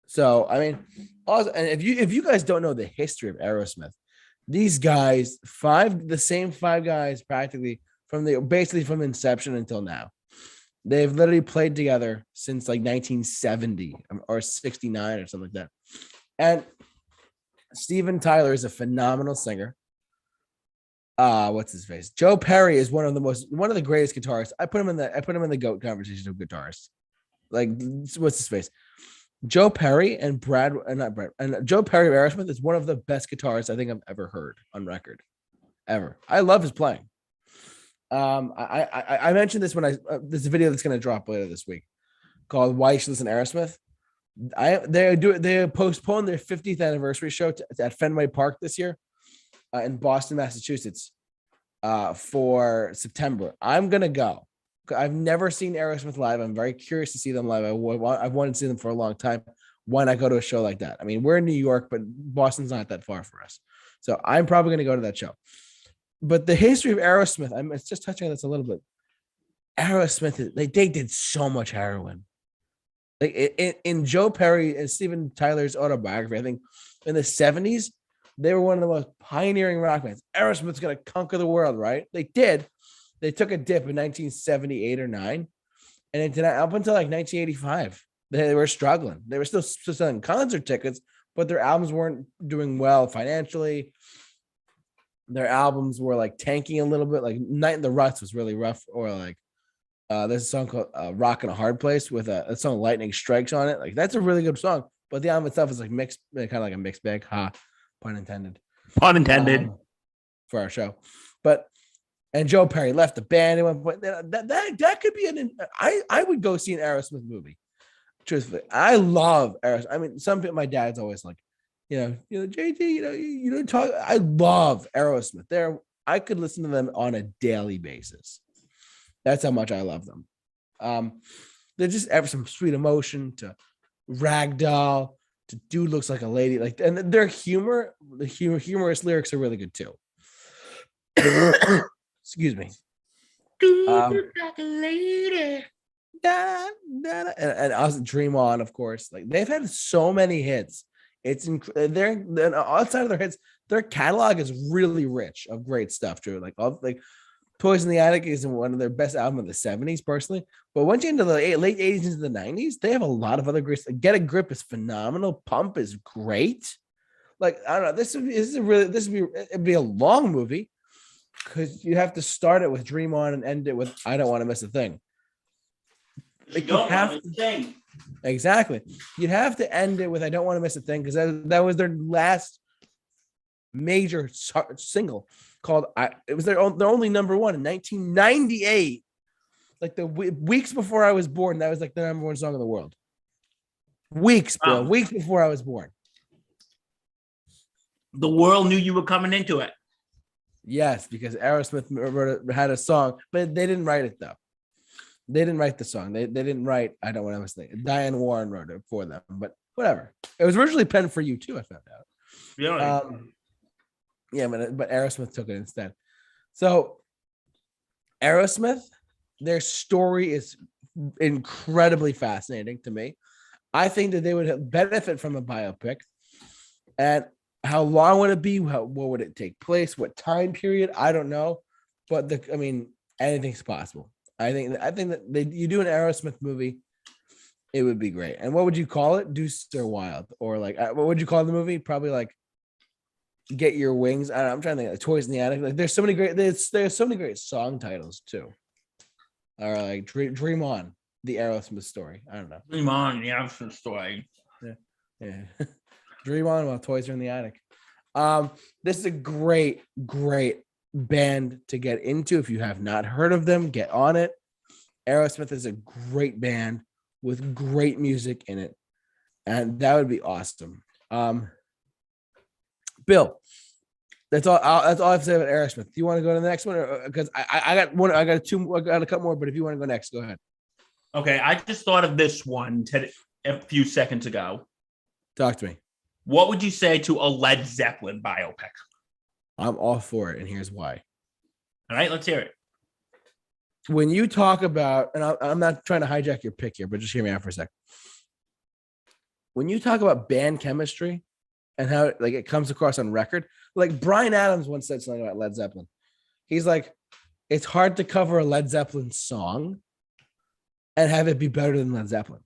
So I mean, also, and if you guys don't know the history of Aerosmith, these guys, the same five guys practically basically from inception until now. They've literally played together since like 1970 or 69 or something like that. And Steven Tyler is a phenomenal singer. What's his face? Joe Perry is one of the greatest guitarists. I put him in the GOAT conversation of guitarists. Like, what's his face? Joe Perry and Joe Perry of Aerosmith is one of the best guitarists I think I've ever heard on record, ever. I love his playing. I mentioned this when there's a video that's going to drop later this week called "Why You Should Listen to Aerosmith." They postponed their 50th anniversary show at Fenway Park this year in Boston, Massachusetts, for September. I'm gonna go. I've never seen Aerosmith live. I'm very curious to see them live. I've wanted to see them for a long time. Why not go to a show like that? I mean, we're in New York, but Boston's not that far for us, so I'm probably gonna go to that show. But the history of Aerosmith, I'm just touching on this a little bit. Aerosmith, they did so much heroin. Like in Joe Perry and Steven Tyler's autobiography, I think in the 70s, they were one of the most pioneering rock bands. Aerosmith's going to conquer the world, right? They did. They took a dip in 1978 or 9. And up until like 1985, they were struggling. They were still selling concert tickets, but their albums weren't doing well financially. Their albums were like tanking a little bit. Like Night in the Ruts was really rough. Or like there's a song called Rock in a Hard Place with a song Lightning Strikes on it. Like that's a really good song. But the album itself is like mixed, kind of like a mixed bag. Ha, pun intended. Pun intended. For our show. But And Joe Perry left the band at one point. That could be I would go see an Aerosmith movie. Truthfully, I love Aerosmith. I mean, some people, my dad's always like, JT, you don't talk. I love Aerosmith. I could listen to them on a daily basis. That's how much I love them. They're just ever some Sweet Emotion to Ragdoll to Dude Looks Like a Lady. Like, and their humorous lyrics are really good too. Excuse me. Dude looks like a lady. And also Dream On, of course. Like, they've had so many hits. It's they're outside of their hits, their catalog is really rich of great stuff. True, like Toys in the Attic is one of their best albums of the 70s, personally. But once you into the late 80s into the 90s, they have a lot of other great. Get a Grip is phenomenal. Pump is great. Like, I don't know. It'd be a long movie because you have to start it with Dream On and end it with I Don't Want to Miss a Thing. Like, you have to sing. Exactly. You'd have to end it with I Don't Want to Miss a Thing because that was their last major single called it was their only number one in 1998. Like the weeks before I was born, that was like the number one song in the world. Weeks, bro. Weeks before I was born. The world knew you were coming into it. Yes, because Aerosmith had a song, but they didn't write it though. They didn't write the song. They didn't write I Don't Want to Miss a Thing. Diane Warren wrote it for them, but whatever. It was originally penned for you too, I found out. Really? Yeah, but Aerosmith took it instead. So Aerosmith, their story is incredibly fascinating to me. I think that they would benefit from a biopic. And how long would it be? What would it take place? What time period? I don't know. But anything's possible. I think that you do an Aerosmith movie, it would be great. And what would you call it? Deuce or Wild? Or like, what would you call the movie? Probably like Get Your Wings. I don't know, I'm trying to think. Like Toys in the Attic. Like, there's so many great song titles too. Or like Dream On, the Aerosmith story. I don't know. Dream On, the Aerosmith story. Yeah. Dream On while toys are in the attic. This is a great band to get into. If you have not heard of them, get on it. Aerosmith is a great band with great music in it, and that would be awesome. Bill, that's all I have to say about Aerosmith. Do you want to go to the next one, because I got one? I got a couple more, but if you want to go next, go ahead. Okay, I just thought of this one a few seconds ago. Talk to me. What would you say to a Led Zeppelin biopic? I'm all for it, and here's why. All right, let's hear it. When you talk about, and I'm not trying to hijack your pick here, but just hear me out for a sec. When you talk about band chemistry and how it comes across on record, like Bryan Adams once said something about Led Zeppelin. He's like, it's hard to cover a Led Zeppelin song and have it be better than Led Zeppelin.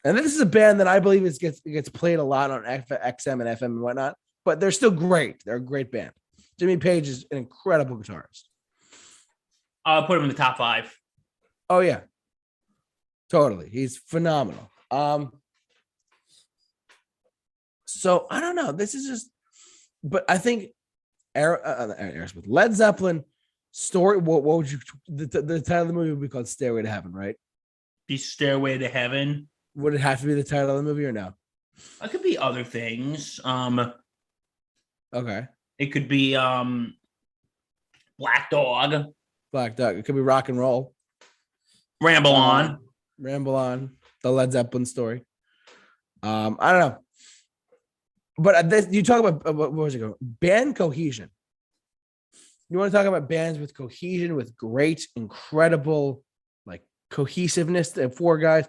And this is a band that I believe gets played a lot on XM and FM and whatnot, but they're still great. They're a great band. Jimmy Page is an incredible guitarist. I'll put him in the top 5. Oh yeah, totally. He's phenomenal. So I don't know. This is just, but I think Aerosmith, Led Zeppelin story. What would you? The title of the movie would be called Stairway to Heaven, right? Be Stairway to Heaven. Would it have to be the title of the movie or no? It could be other things. Okay. It could be Black Dog. Black Dog. It could be Rock and Roll. Ramble On. Ramble On. The Led Zeppelin story. I don't know. But you talk about what was it called? Band cohesion. You want to talk about bands with cohesion, with great, incredible, like cohesiveness. The 4 guys.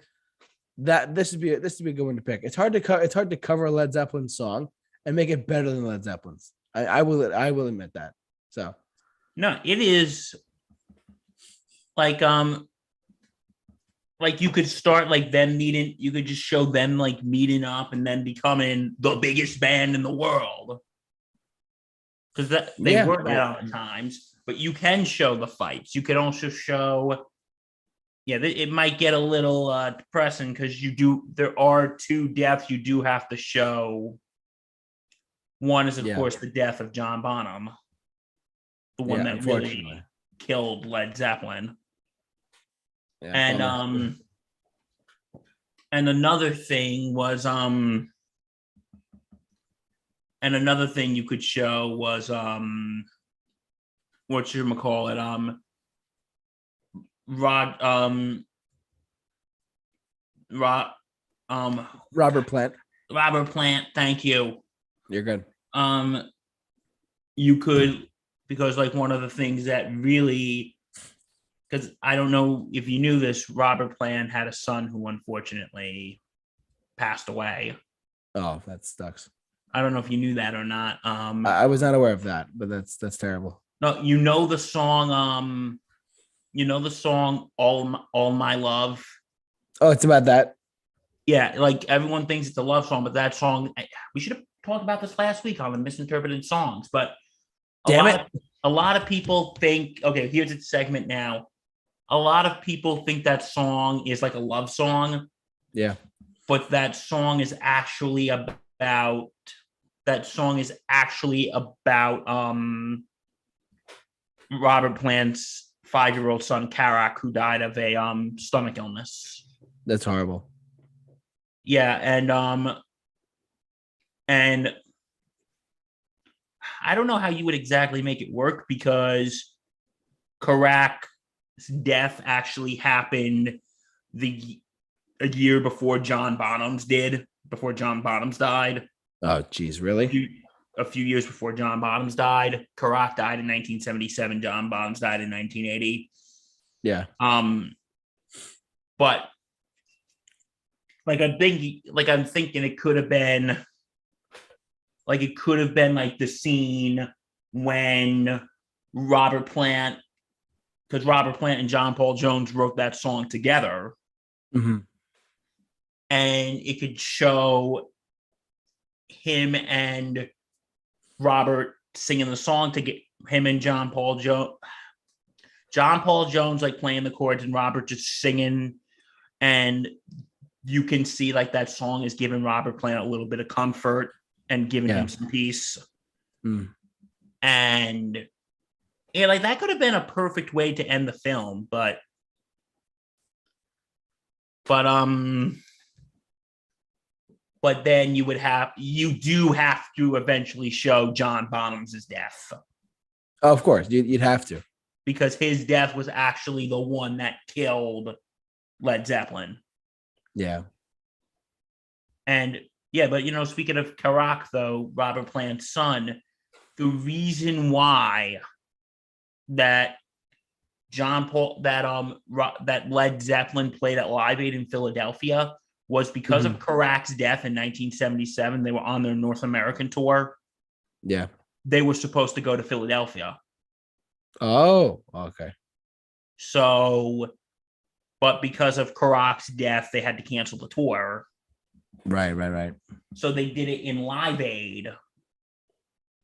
This would be a good one to pick. It's hard to cover a Led Zeppelin song and make it better than Led Zeppelin's. I will admit that. So no, it is like you could start like them meeting. You could just show them like meeting up and then becoming the biggest band in the world, because they were that on times. But you can show the fights. You can also show. Yeah, it might get a little depressing because there are 2 deaths you do have to show. One is, of course, the death of John Bonham. the one that unfortunately. really killed Led Zeppelin. Yeah, And another thing was and another thing you could show was whatchamacallit, Rod Rod Robert Plant. Robert Plant, thank you. You're good. You could, because like one of the things that really, because I don't know if you knew this, Robert Plant had a son who unfortunately passed away. Oh, that sucks. I don't know if you knew that or not. I was not aware of that, but that's terrible. No, you know the song. You know the song "All My Love." Oh, it's about that. Yeah, like everyone thinks it's a love song, but that song, we should have talked about this last week on the misinterpreted songs. But a lot of people think, okay, here's its segment now. A lot of people think that song is like a love song. Yeah. But that song is actually about Robert Plant's 5-year-old son, Karak, who died of a stomach illness. That's horrible. Yeah, and I don't know how you would exactly make it work, because Karak's death actually happened a year before John Bonham's died. Oh, geez, really? A few years before John Bonham's died. Karak died in 1977. John Bonham's died in 1980. Yeah. But like I'm thinking it could have been like the scene when Robert Plant, because Robert Plant and John Paul Jones wrote that song together. Mm-hmm. And it could show him and Robert singing the song to get him and John Paul Jones like playing the chords and Robert just singing, and you can see like that song is giving Robert Plant a little bit of comfort and giving him some peace. And yeah, like that could have been a perfect way to end the film, but then you do have to eventually show John Bonham's death. Oh, of course, you'd have to, because his death was actually the one that killed Led Zeppelin. Yeah. And yeah, but speaking of Karak, though, Robert Plant's son, the reason why that that Led Zeppelin played at Live Aid in Philadelphia was because of Karak's death in 1977. They were on their North American tour. Yeah. They were supposed to go to Philadelphia. Oh, okay. So, but because of Karak's death, they had to cancel the tour. Right. So they did it in Live Aid.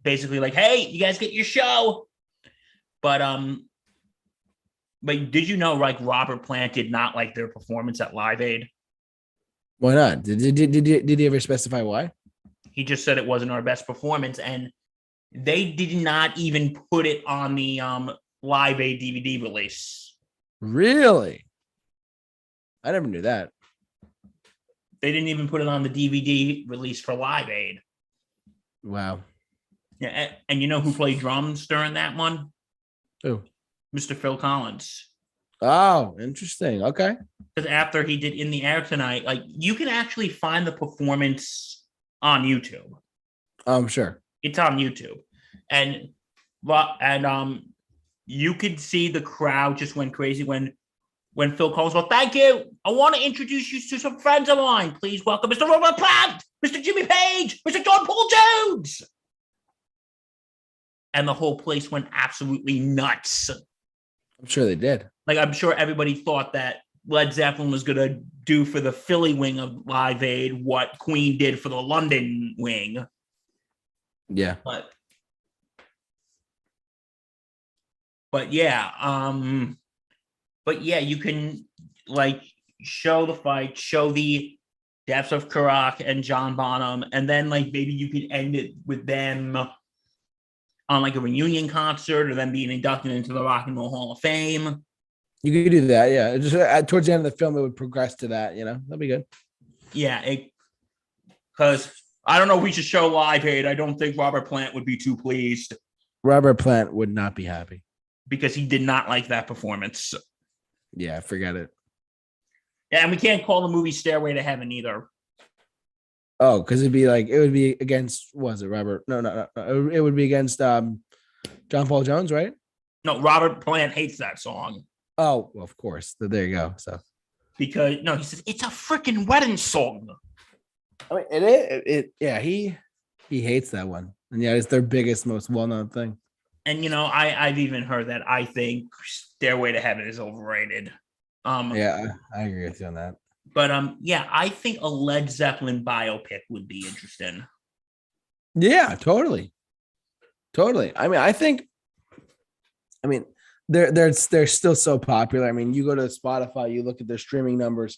Basically like, hey, you guys get your show. But did you know, like, Robert Plant did not like their performance at Live Aid? Why not? Did he ever specify why? He just said it wasn't our best performance, and they did not even put it on the Live Aid DVD release. Really? I never knew that. They didn't even put it on the DVD release for Live Aid. Wow. Yeah, and you know who played drums during that one? Who? Mr. Phil Collins. Oh, interesting. Okay. Because after he did In the Air Tonight, like, you can actually find the performance on YouTube. I'm sure. It's on YouTube. And you could see the crowd just went crazy when Phil Collins goes, thank you. I want to introduce you to some friends of mine. Please welcome Mr. Robert Plant, Mr. Jimmy Page, Mr. John Paul Jones. And the whole place went absolutely nuts. I'm sure they did. Like, I'm sure everybody thought that Led Zeppelin was going to do for the Philly wing of Live Aid what Queen did for the London wing. Yeah. But yeah, you can, like, show the fight, show the deaths of Karak and John Bonham, and then, like, maybe you can end it with them on like a reunion concert or them being inducted into the Rock and Roll Hall of Fame. You could do that, yeah. Just towards the end of the film, it would progress to that. That'd be good. Yeah, because I don't know if we should show Live Aid. I don't think Robert Plant would be too pleased. Robert Plant would not be happy because he did not like that performance. Yeah, forget it. Yeah, and we can't call the movie Stairway to Heaven either. Oh, because it would be against, was it Robert? No. It would be against John Paul Jones, right? No, Robert Plant hates that song. Oh, well, of course. There you go. So because he says it's a freaking wedding song. I mean, it is. Yeah, he hates that one, and yeah, it's their biggest, most well-known thing. And I've even heard that I think Stairway to Heaven is overrated. Yeah, I agree with you on that. But yeah, I think a Led Zeppelin biopic would be interesting. Yeah, totally. I mean, they're still so popular. I mean, you go to Spotify, you look at their streaming numbers,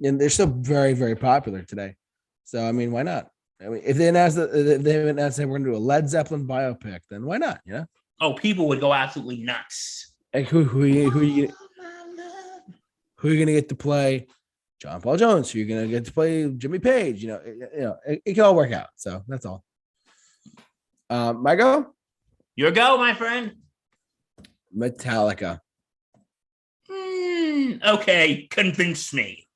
and they're still very, very popular today. So I mean, why not? I mean, if they announced that we're going to do a Led Zeppelin biopic, then why not? Oh, people would go absolutely nuts. Like who are you going to get to play? John Paul Jones. Who are you going to get to play? Jimmy Page. It can all work out. So that's all. My go. Your go, my friend. Metallica. Okay, convince me.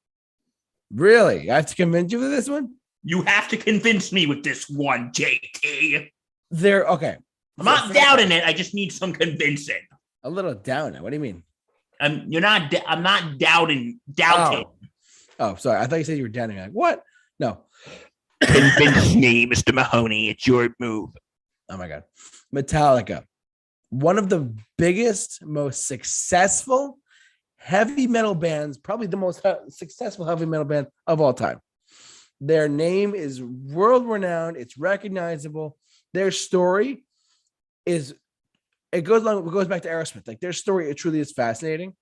Really? I have to convince you with this one? You have to convince me with this one, JT. They're okay. I'm not doubting it. I just need some convincing. A little down. What do you mean? I'm not doubting. Oh, sorry. I thought you said you were doubting. Like, what? No. Convince me, Mr. Mahoney. It's your move. Oh my God. Metallica. One of the biggest, most successful heavy metal bands, probably the most successful heavy metal band of all time. Their name is world renowned. It's recognizable. Their story goes back to Aerosmith. Like their story, it truly is fascinating.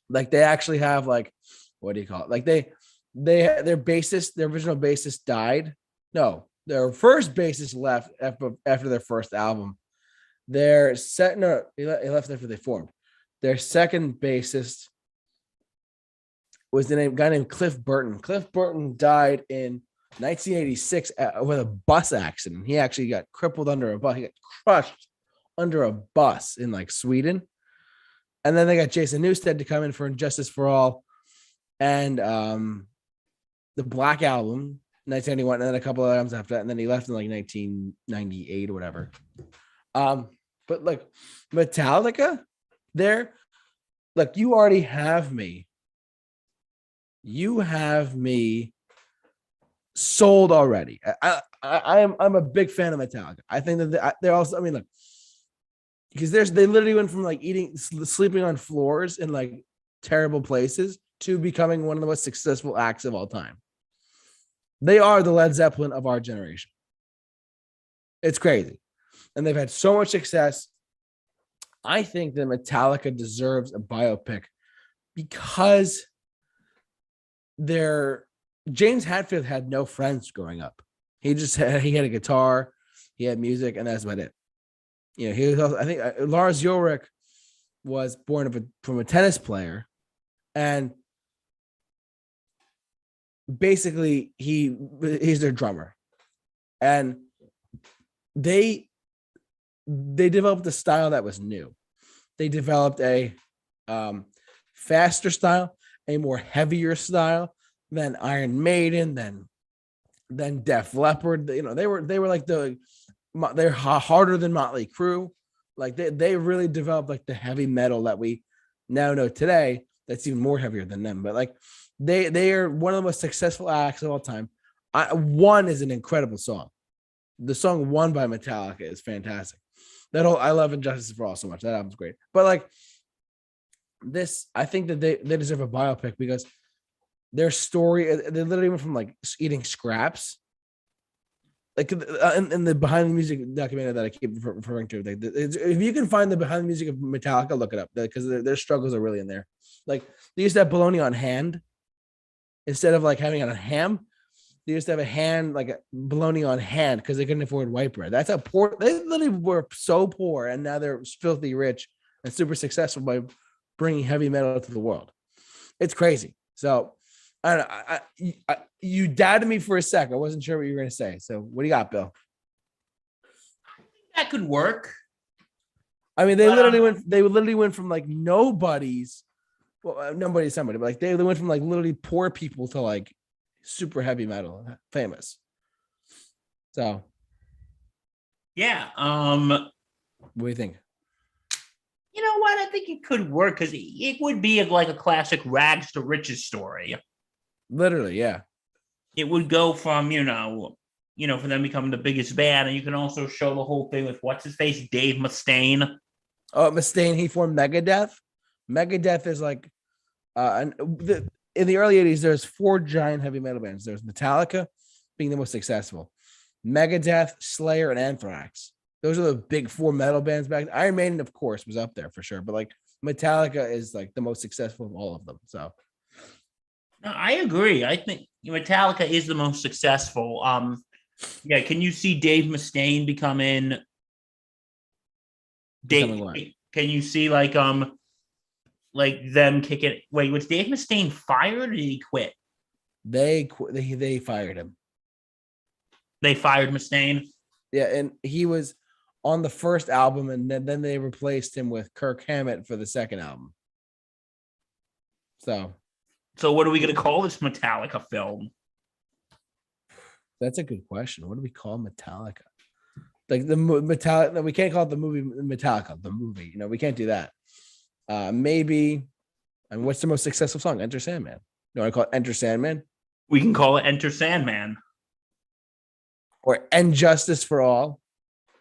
Like they actually have what do you call it? Like their bassist, their original bassist died. No, their first bassist left after their first album. He left after they formed. Their second bassist was the guy named Cliff Burton. Cliff Burton died in 1986 with a bus accident. He actually got crippled under a bus. He got crushed under a bus in Sweden. And then they got Jason Newsted to come in for Injustice for All and the Black Album, 1991, and then a couple of albums after that. And then he left in 1998 or whatever. But Metallica, they're you already have me. You have me sold already. I'm a big fan of Metallica. I think that they're also, because they literally went from sleeping on floors in terrible places to becoming one of the most successful acts of all time. They are the Led Zeppelin of our generation. It's crazy. And they've had so much success. I think that Metallica deserves a biopic because James Hetfield had no friends growing up. He had a guitar, he had music, and that's about it. He was also, I think Lars Ulrich was born from a tennis player, and basically he's their drummer, and they developed a style that was new. They developed a faster style, a more heavier style than Iron Maiden, than Def Leppard. They were they're harder than Motley Crue. They really developed the heavy metal that we now know today. That's even more heavier than them. But they are one of the most successful acts of all time. One is an incredible song. The song "One" by Metallica is fantastic. I love Injustice for All so much. That album's great. But this, I think that they deserve a biopic because their story, they literally went from eating scraps. In the behind the music documentary that I keep referring to, if you can find the behind the music of Metallica, look it up because their struggles are really in there. They used to have bologna on hand instead of having it on ham. They used to have a hand, like a bologna on hand, because they couldn't afford white bread. That's how poor they literally were, so poor, and now they're filthy rich and super successful by bringing heavy metal to the world. It's crazy. So I don't know. You doubted me for a sec. I wasn't sure what you were going to say. So what do you got, Bill? That could work. I mean, they literally went from like nobody's, well, nobody's somebody, but like they went from like literally poor people to like super heavy metal famous. So Yeah. what do you think? You know what? I think it could work because it would be like a classic rags to riches story. Literally, yeah. It would go from, for them becoming the biggest band, and you can also show the whole thing with what's his face, Dave Mustaine. Oh, Mustaine, he formed Megadeth. Megadeth is like in the early 80s, there's 4 giant heavy metal bands. There's Metallica being the most successful, Megadeth, Slayer, and Anthrax. Those are the big 4 metal bands back. Iron Maiden, of course, was up there for sure, but like Metallica is like the most successful of all of them. So No, I agree. I think Metallica is the most successful. Yeah, can you see Dave Mustaine becoming what? Can you see like them kicking? Wait, was Dave Mustaine fired or did he quit? They fired him. They fired Mustaine. Yeah, and he was on the first album, and then they replaced him with Kirk Hammett for the second album. So what are we going to call this Metallica film? that's a good question. What do we call Metallica? Like the Metallica? We can't call it the movie Metallica. The movie, we can't do that. Maybe. I mean, what's the most successful song? Enter Sandman. No, I call it Enter Sandman. We can call it Enter Sandman. Or And Justice for All.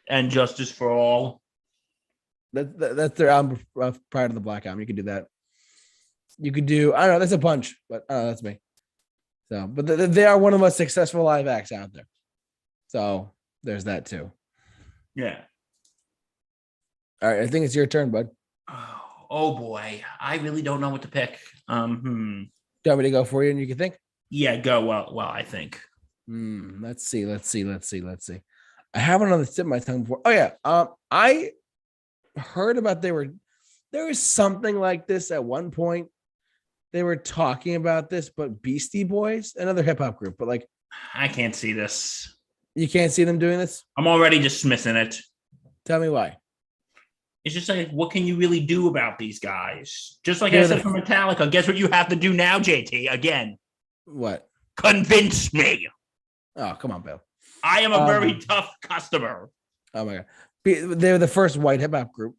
And Justice for All. That's their album prior to the Black Album. You could do that. You could do, I don't know, that's a bunch, but that's me. So, but they are one of the most successful live acts out there. So there's that too. Yeah. All right, I think it's your turn, bud. Oh boy, I really don't know what to pick. Do you want me to go for you and you can think? Yeah, go. Well, I think. Let's see. I have it on the tip of my tongue before. Oh yeah. I heard about there was something like this at one point. They were talking about this, but Beastie Boys, another hip hop group, but like I can't see this. You can't see them doing this? I'm already dismissing it. Tell me why. It's just like, what can you really do about these guys? Just like I said for Metallica, guess what you have to do now, JT? Again. What? Convince me. Oh, come on, Bill. I am a very tough customer. Oh my God. They're the first white hip hop group.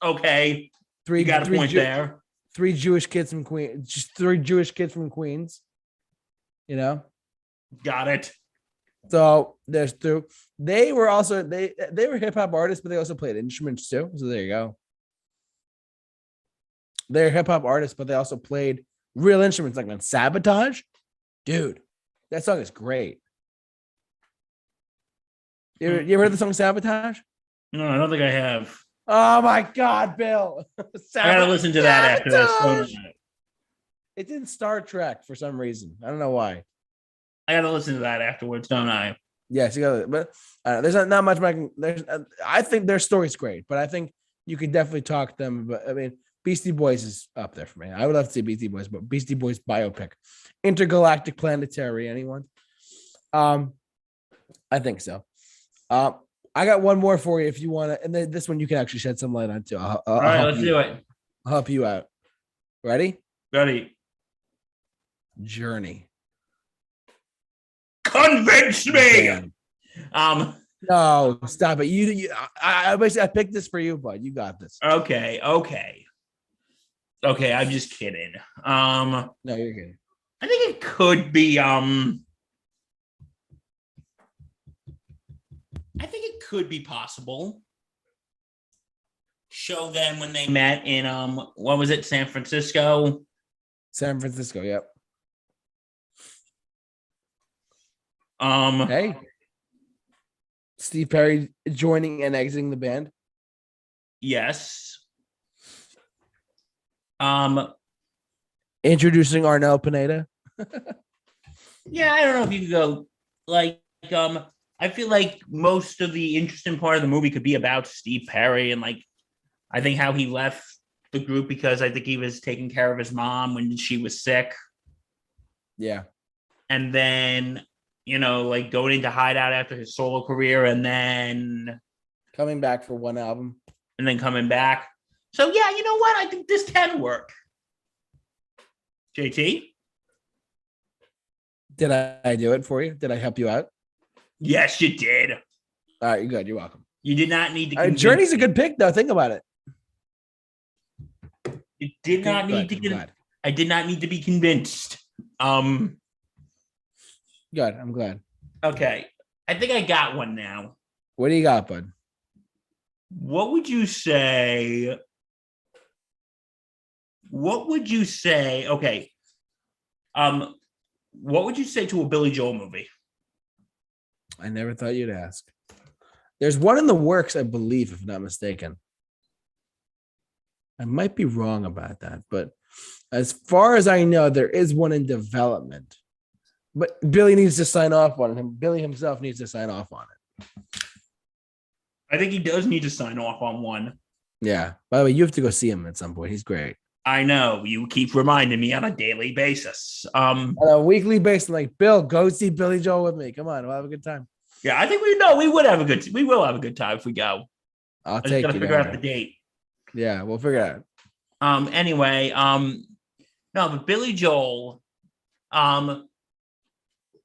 Okay. You got a point there. 3 Jewish kids from Queens. Just 3 Jewish kids from Queens. Got it. So there's 2. They were also they were hip hop artists, but they also played instruments too. So there you go. They're hip hop artists, but they also played real instruments like on Sabotage. Dude, that song is great. You ever heard the song Sabotage? No, I don't think I have. Oh my God, Bill. I gotta listen to that after this. It's in Star Trek for some reason. I don't know why. I gotta listen to that afterwards, don't I? Yes, you got it. But there's not much. I think their story's great, but I think you could definitely talk to them. But I mean, Beastie Boys is up there for me. I would love to see Beastie Boys, but Beastie Boys biopic, Intergalactic Planetary. Anyone? I think so. I got one more for you if you want to, and then this one you can actually shed some light on too. All right, let's do it. I'll help you out. Ready? Ready. Journey. Convince me. No, stop it. I picked this for you, bud. You got this. Okay. I'm just kidding. No, you're kidding. I think it could be. I think it could be possible. Show them when they met in what was it, San Francisco? San Francisco, yep. Hey, Steve Perry joining and exiting the band. Yes. Introducing Arnel Pineda. Yeah, I don't know if you could go like I feel like most of the interesting part of the movie could be about Steve Perry and like I think how he left the group because I think he was taking care of his mom when she was sick. Yeah. And then, like going into Hideout after his solo career Coming back for one album. and then coming back. So yeah, you know what? I think this can work. JT? Did I do it for you? Did I help you out? Yes, you did. All right, you're good. You're welcome. You did not need to Journey's a good pick, though. Think about it. You did not need to I did not need to be convinced. Good. I'm glad. Okay. I think I got one now. What do you got, bud? What would you say? Okay. What would you say to a Billy Joel movie? I never thought you'd ask. There's one in the works, I believe, if I'm not mistaken. I might be wrong about that, but as far as I know, there is one in development. But Billy needs to sign off on it. Billy himself needs to sign off on it. I think he does need to sign off on one. Yeah. By the way, you have to go see him at some point. He's great. I know. You keep reminding me on a daily basis. On a weekly basis, like, Bill, go see Billy Joel with me. Come on, we'll have a good time. Yeah, I think we will have a good time if we go. I'll take you. Figure out the date. Yeah, we'll figure it out. Anyway, no, but Billy Joel,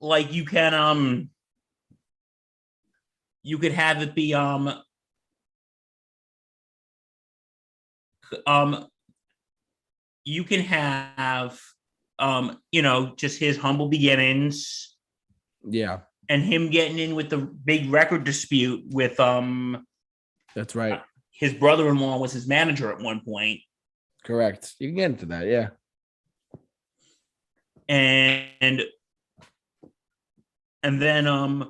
like you could have it be you can have just his humble beginnings. Yeah. And him getting in with the big record dispute with that's right. His brother-in-law was his manager at one point. Correct. You can get into that, yeah. And then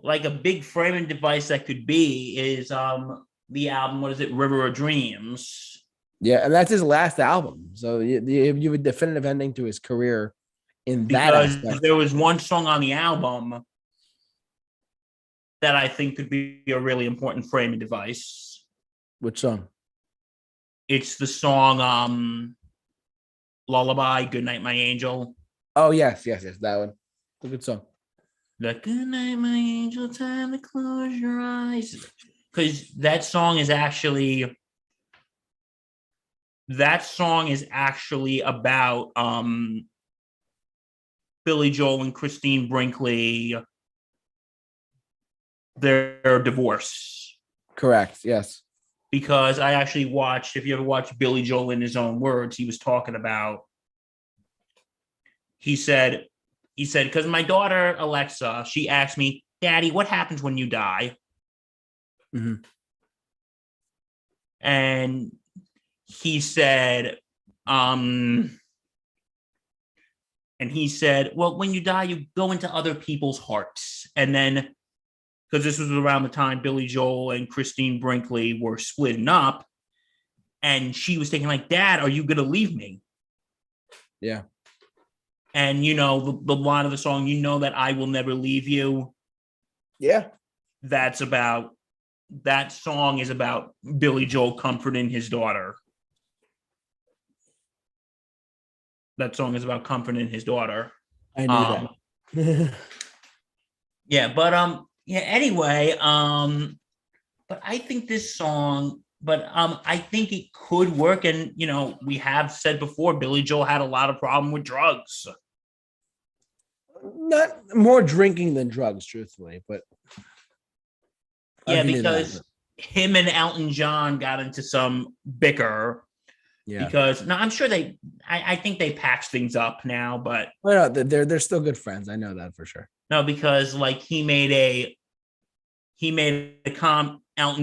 like a big framing device that could be is the album, what is it, River of Dreams. Yeah, and that's his last album. So you have a definitive ending to his career in that aspect. Because there was one song on the album that I think could be a really important framing device. Which song? It's the song Lullaby, Goodnight My Angel. Oh, yes, that one. It's a good song. The Good Night My Angel, time to close your eyes. Because that song is actually about Billy Joel and Christine Brinkley, their divorce. Correct, yes. Because I actually watched, if you ever watched Billy Joel in his own words, he was talking about, he said, because my daughter, Alexa, she asked me, Daddy, what happens when you die? Mm-hmm. And he said, well, when you die, you go into other people's hearts. And then, because this was around the time Billy Joel and Christine Brinkley were splitting up, and she was thinking like, Dad, are you going to leave me? Yeah. And, the line of the song, that I will never leave you. Yeah. That song is about Billy Joel comforting his daughter. That song is about comforting his daughter. I knew that. Yeah, but anyway, but I think this song, I think it could work. And, we have said before, Billy Joel had a lot of problem with drugs. Not more drinking than drugs, truthfully, but yeah, because him and Elton John got into some bicker. Yeah. Because I'm sure I think they patched things up now, but no, they're still good friends. I know that for sure. No, because like Elton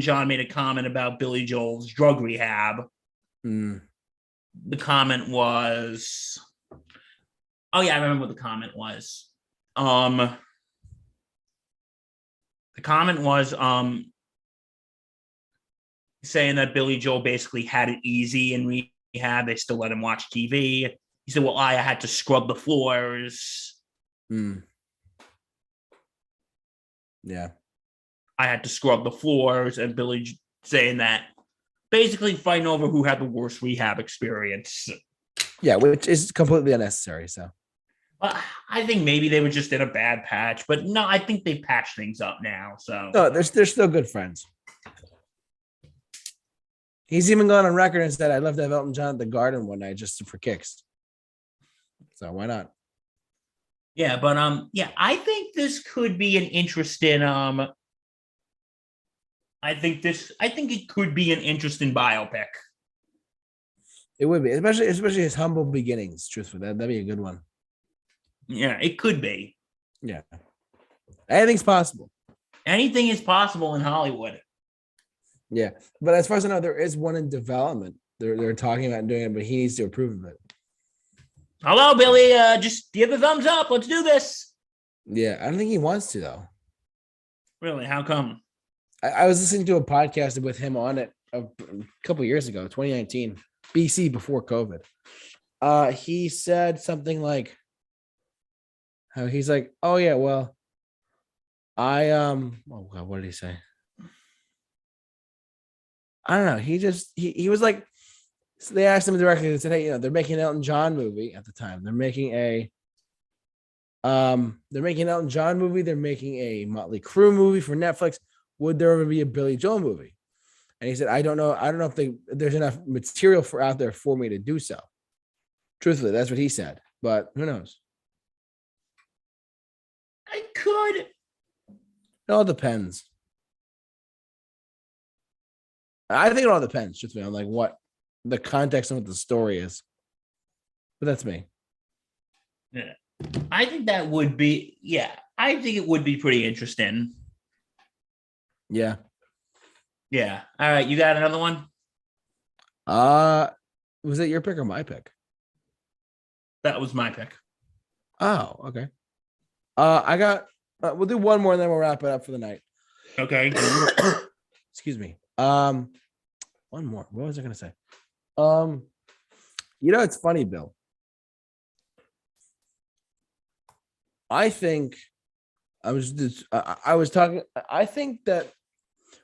John made a comment about Billy Joel's drug rehab. Mm. The comment was, oh yeah, I remember what the comment was. The comment was saying that Billy Joel basically had it easy in rehab. They still let him watch TV. He said, well, I had to scrub the floors. Mm. Yeah. I had to scrub the floors, and Billy saying that, basically fighting over who had the worst rehab experience. Yeah, which is completely unnecessary. So I think maybe they were just in a bad patch, but no, I think they patched things up now. So no, they're still good friends. He's even gone on record and said, "I'd love to have Elton John at the Garden one night just for kicks." So why not? yeah, but yeah, I think this could be an interesting I think it could be an interesting biopic. It would be, especially his humble beginnings. Truthfully, that'd be a good one. Yeah, it could be. Yeah, anything's possible. Anything is possible in Hollywood. Yeah, but as far as I know, there is one in development. They're talking about doing it, but he needs to approve of it. Hello, Billy. Just give a thumbs up. Let's do this. Yeah, I don't think he wants to though. Really? How come? I was listening to a podcast with him on it a couple years ago, 2019, BC before COVID. He said something like, "How he's like, oh yeah, well, oh God, what did he say? I don't know. He was like, so they asked him directly. They said, hey, they're making an Elton John movie at the time. They're making an Elton John movie. They're making a Motley Crue movie for Netflix. Would there ever be a Billy Joel movie?" And he said, I don't know if there's enough material out there for me to do so. Truthfully, that's what he said. But who knows? I could. It all depends. I think it all depends, truthfully, on like what the context and what the story is. But that's me. Yeah. I think that would be, yeah, I think it would be pretty interesting. Yeah. Yeah. All right. You got another one? Was it your pick or my pick? That was my pick. Oh, okay. I got, we'll do one more and then we'll wrap it up for the night. Okay. Excuse me. One more. What was I going to say? It's funny, Bill. I think I was talking. I think that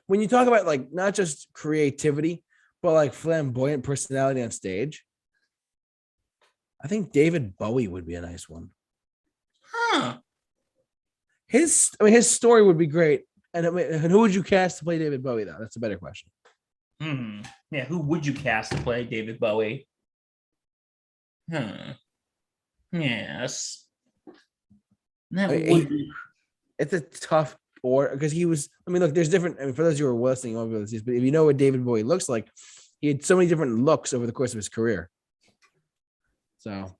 when you talk about like not just creativity, but like flamboyant personality on stage, I think David Bowie would be a nice one. Huh. His story would be great. And who would you cast to play David Bowie though? That's a better question. Yeah, who would you cast to play David Bowie? Yes. It's a tough order because he was. I mean, look, there's different. I mean, for those who are listening, but if you know what David Bowie looks like, he had so many different looks over the course of his career. So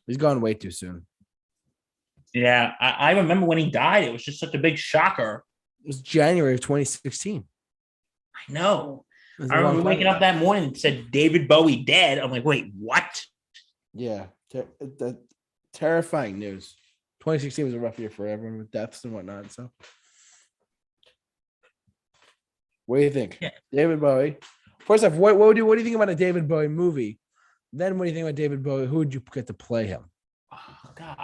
he's gone way too soon. Yeah, I remember when he died. It was just such a big shocker. It was January of 2016. I know. I remember waking up that morning and said David Bowie dead. I'm like, wait, what? Yeah, the terrifying news. 2016 was a rough year for everyone with deaths and whatnot. So, what do you think, David Bowie? First off, what do you think about a David Bowie movie? Then, what do you think about David Bowie? Who would you get to play him? Oh God,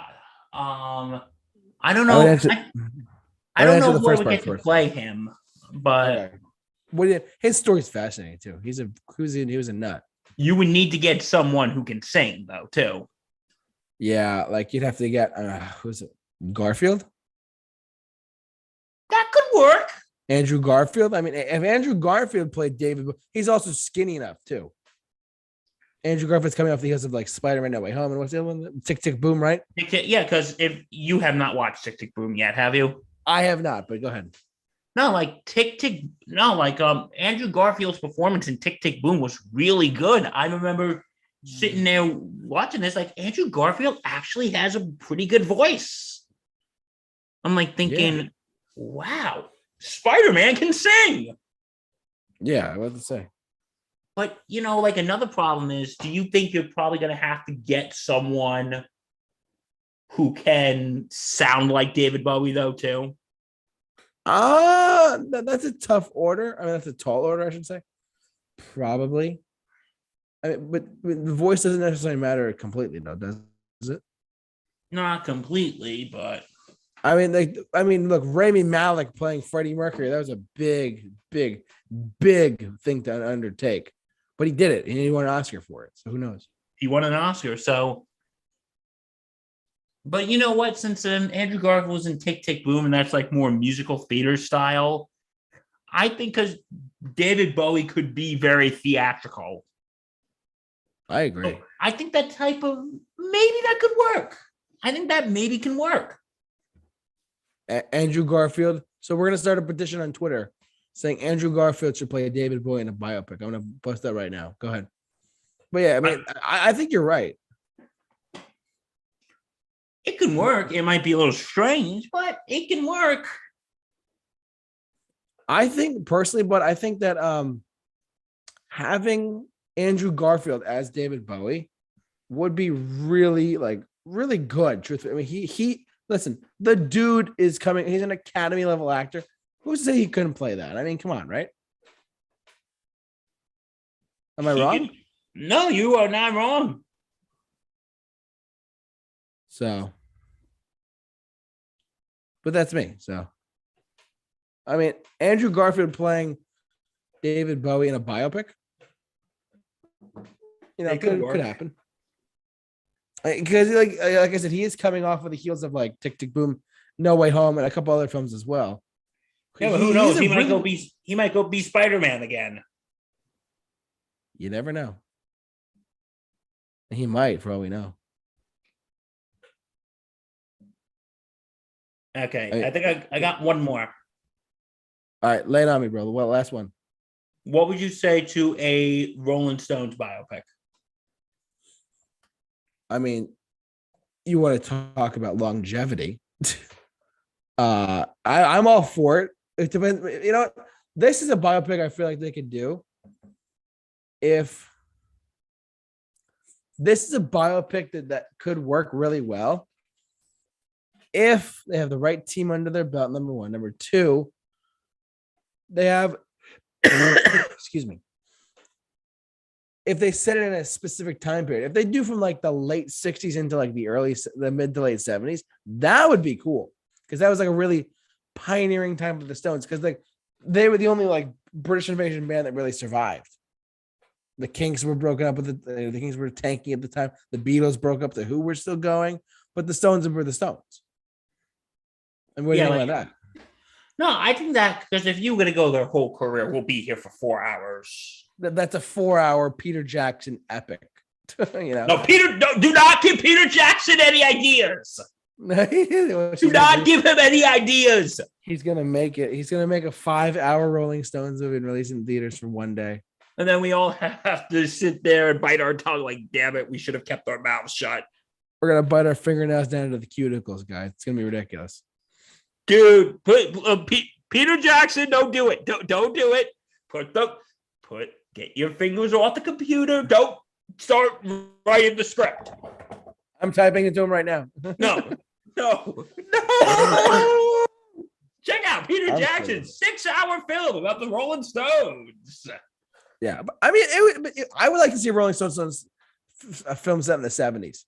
I don't know. I don't know who would get to play him, but his story's fascinating too. He was a nut. You would need to get someone who can sing though too. Yeah, like you'd have to get who's it? Garfield? That could work. Andrew Garfield. I mean, if Andrew Garfield played David, he's also skinny enough too. Andrew Garfield's coming off the heels of like Spider-Man No Way Home, and what's the other one? Tick Tick Boom, right? Yeah, because if you have not watched Tick Tick Boom yet, have you? I have not, but go ahead. No, like Andrew Garfield's performance in Tick Tick Boom was really good. I remember sitting there watching this, like Andrew Garfield actually has a pretty good voice. I'm like thinking, wow, Spider-Man can sing. Yeah, I was to say. But like another problem is, do you think you're probably going to have to get someone who can sound like David Bowie though too? That's a tough order. I mean, that's a tall order, I should say. Probably. I mean, but the voice doesn't necessarily matter completely, though, does it? Not completely, but look, Rami Malek playing Freddie Mercury. That was a big, big, big thing to undertake, but he did it, and he won an Oscar for it. So who knows? he won an Oscar. So, but you know what? Since Andrew Garfield was in Tick Tick Boom, and that's like more musical theater style, I think because David Bowie could be very theatrical. I agree. So I think that type of maybe that could work. I think that maybe can work. Andrew Garfield. So we're gonna start a petition on Twitter saying Andrew Garfield should play a David Bowie in a biopic. I'm gonna post that right now. Go ahead. But yeah, I think you're right. It can work. It might be a little strange, but it can work. I think personally, but I think that having Andrew Garfield as David Bowie would be really good. Truthfully, I mean, he listen. The dude is coming. He's an Academy level actor. Who's to say he couldn't play that? I mean, come on, right? Am I wrong? No, you are not wrong. So, but that's me. So, I mean, Andrew Garfield playing David Bowie in a biopic. You know, could happen. Because like I said, he is coming off of the heels of like Tick Tick Boom, No Way Home, and a couple other films as well. Yeah, but who knows? He might go be Spider-Man again. You never know. He might, for all we know. Okay, I think I got one more. All right, lay it on me, brother. Well, last one. What would you say to a Rolling Stones biopic? I mean, you want to talk about longevity. I'm all for it. It depends. You know, this is a biopic I feel like they could do. If this is a biopic that could work really well, if they have the right team under their belt, number one. Number two, they have, excuse me, if they set it in a specific time period, if they do from like the late 60s into like the mid to late 70s, that would be cool. Because that was like a really pioneering time for the Stones. Because like they were the only like British invasion band that really survived. The Kinks were broken up with the Kinks were tanking at the time. The Beatles broke up. The Who were still going, but the Stones were the Stones. And what do you think about that? No, I think that because if you're going to go their whole career, we'll be here for 4 hours. That's a 4-hour Peter Jackson epic. You know? No, do not give Peter Jackson any ideas. Do not give him any ideas. He's going to make it. He's going to make a 5-hour Rolling Stones movie and release in theaters for one day. And then we all have to sit there and bite our tongue like, damn it, we should have kept our mouths shut. We're going to bite our fingernails down to the cuticles, guys. It's going to be ridiculous. Dude, Peter Jackson, don't do it. Don't do it. Get your fingers off the computer. Don't start writing the script. I'm typing it to him right now. No. Check out Peter Jackson's 6-hour film about the Rolling Stones. Yeah, but I mean, I would like to see a Rolling Stones film set in the 70s,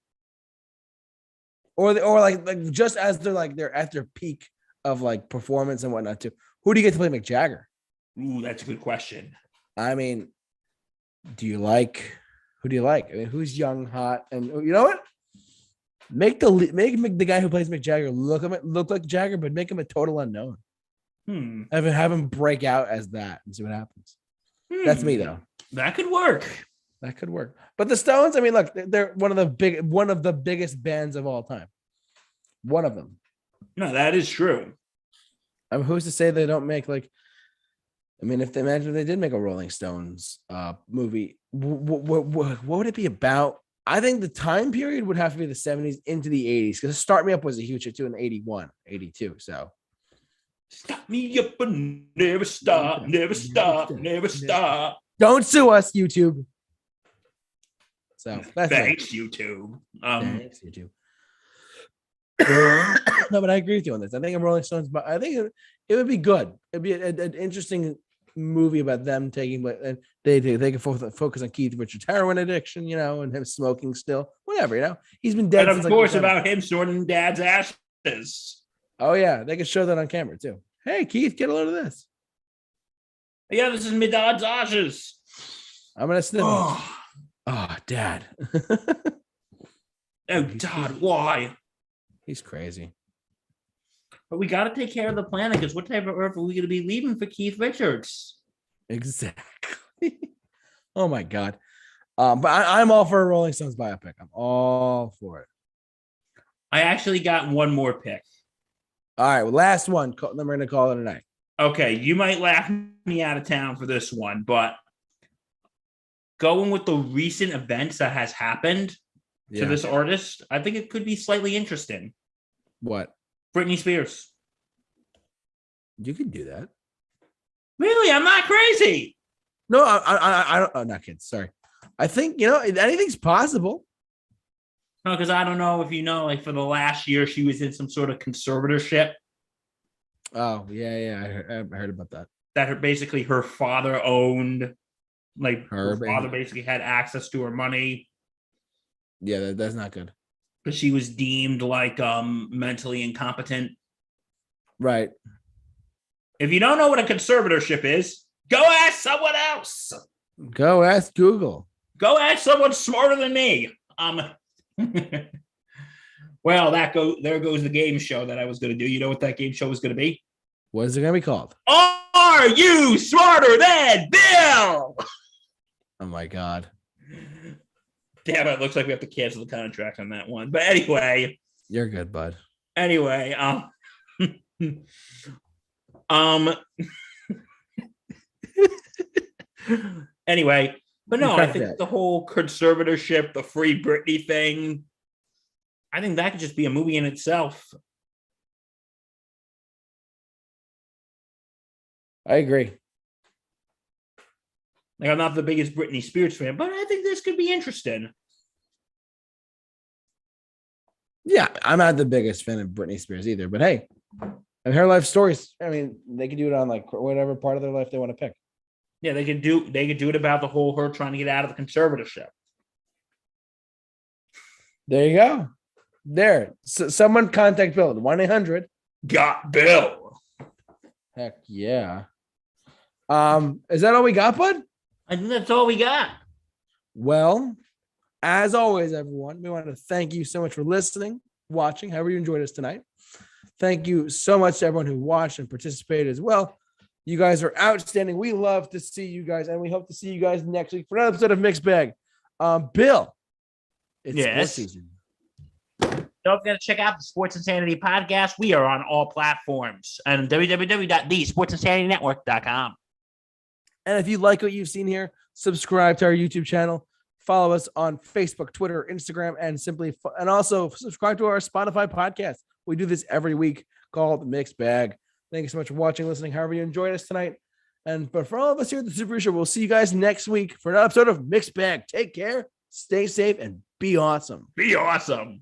or like just as they're at their peak of like performance and whatnot too. Who do you get to play Mick Jagger? Ooh, that's a good question. I mean, who do you like? I mean, who's young, hot, and you know what? Make the guy who plays Mick Jagger look like Jagger, but make him a total unknown. Have him break out as that and see what happens. That's me though. That could work. But the Stones, I mean, look, they're one of the biggest bands of all time. One of them. No, that is true. I mean, who's to say they don't make like? I mean, if they did make a Rolling Stones movie, what would it be about? I think the time period would have to be the 70s into the 80s because Start Me Up was a huge hit too in 81, 82. So. Stop me up and never stop. Don't sue us, YouTube. So thanks, YouTube. Thanks, YouTube. No, but I agree with you on this. I think a Rolling Stones, but I think it would be good. It'd be an interesting movie about them taking, and they can focus on Keith Richards' heroin addiction, and him smoking still, whatever, he's been dead. And since of course, about him sorting dad's ashes. Oh yeah, they can show that on camera too. Hey Keith, get a load of this. Yeah, this is my dad's ashes. I'm gonna sniff. Oh, Dad. Oh, Dad, why? He's crazy. But we got to take care of the planet, because what type of Earth are we going to be leaving for Keith Richards? Exactly. Oh my God. But I'm all for a Rolling Stones biopic. I'm all for it. I actually got one more pick. All right, well, last one. Then we're going to call it a night. Okay, you might laugh me out of town for this one, but going with the recent events that has happened to this artist, I think it could be slightly interesting. What? Britney Spears. You could do that. Really? I'm not crazy. No, I don't. Oh, not kidding. Sorry. I think, anything's possible. No, because I don't know if you know, like for the last year, she was in some sort of conservatorship. Oh, yeah. I heard about that. That basically her father owned. Like her father baby. basically had access to her money. Yeah, that's not good. Because she was deemed like mentally incompetent. Right. If you don't know what a conservatorship is, go ask someone else. Go ask Google. Go ask someone smarter than me. Well, there goes the game show that I was going to do. You know what that game show was going to be? What is it going to be called? Are you smarter than Bill? Oh my God. Damn it, looks like we have to cancel the contract on that one. But anyway. You're good, bud. Anyway, anyway, but no, I think the whole conservatorship, the Free Britney thing, I think that could just be a movie in itself. I agree. Like, I'm not the biggest Britney Spears fan, but I think this could be interesting. Yeah, I'm not the biggest fan of Britney Spears either, but hey, and her life stories, I mean, they could do it on like whatever part of their life they want to pick. Yeah, they could do it about the whole her trying to get out of the conservatorship. There you go. There. So someone contact Bill at 1-800 got Bill. Heck yeah. Is that all we got, bud? I think that's all we got. Well, as always, everyone, we want to thank you so much for listening, watching, however you enjoyed us tonight. Thank you so much to everyone who watched and participated as well. You guys are outstanding. We love to see you guys, and we hope to see you guys next week for another episode of Mixed Bag. Bill, it's sports season. Don't forget to check out the Sports Insanity podcast. We are on all platforms and www.thesportsinsanitynetwork.com. And if you like what you've seen here, subscribe to our YouTube channel. Follow us on Facebook, Twitter, Instagram, and also subscribe to our Spotify podcast. We do this every week called Mixed Bag. Thank you so much for watching, listening, however you enjoyed us tonight. But for all of us here at the Super Show, we'll see you guys next week for another episode of Mixed Bag. Take care, stay safe, and be awesome. Be awesome.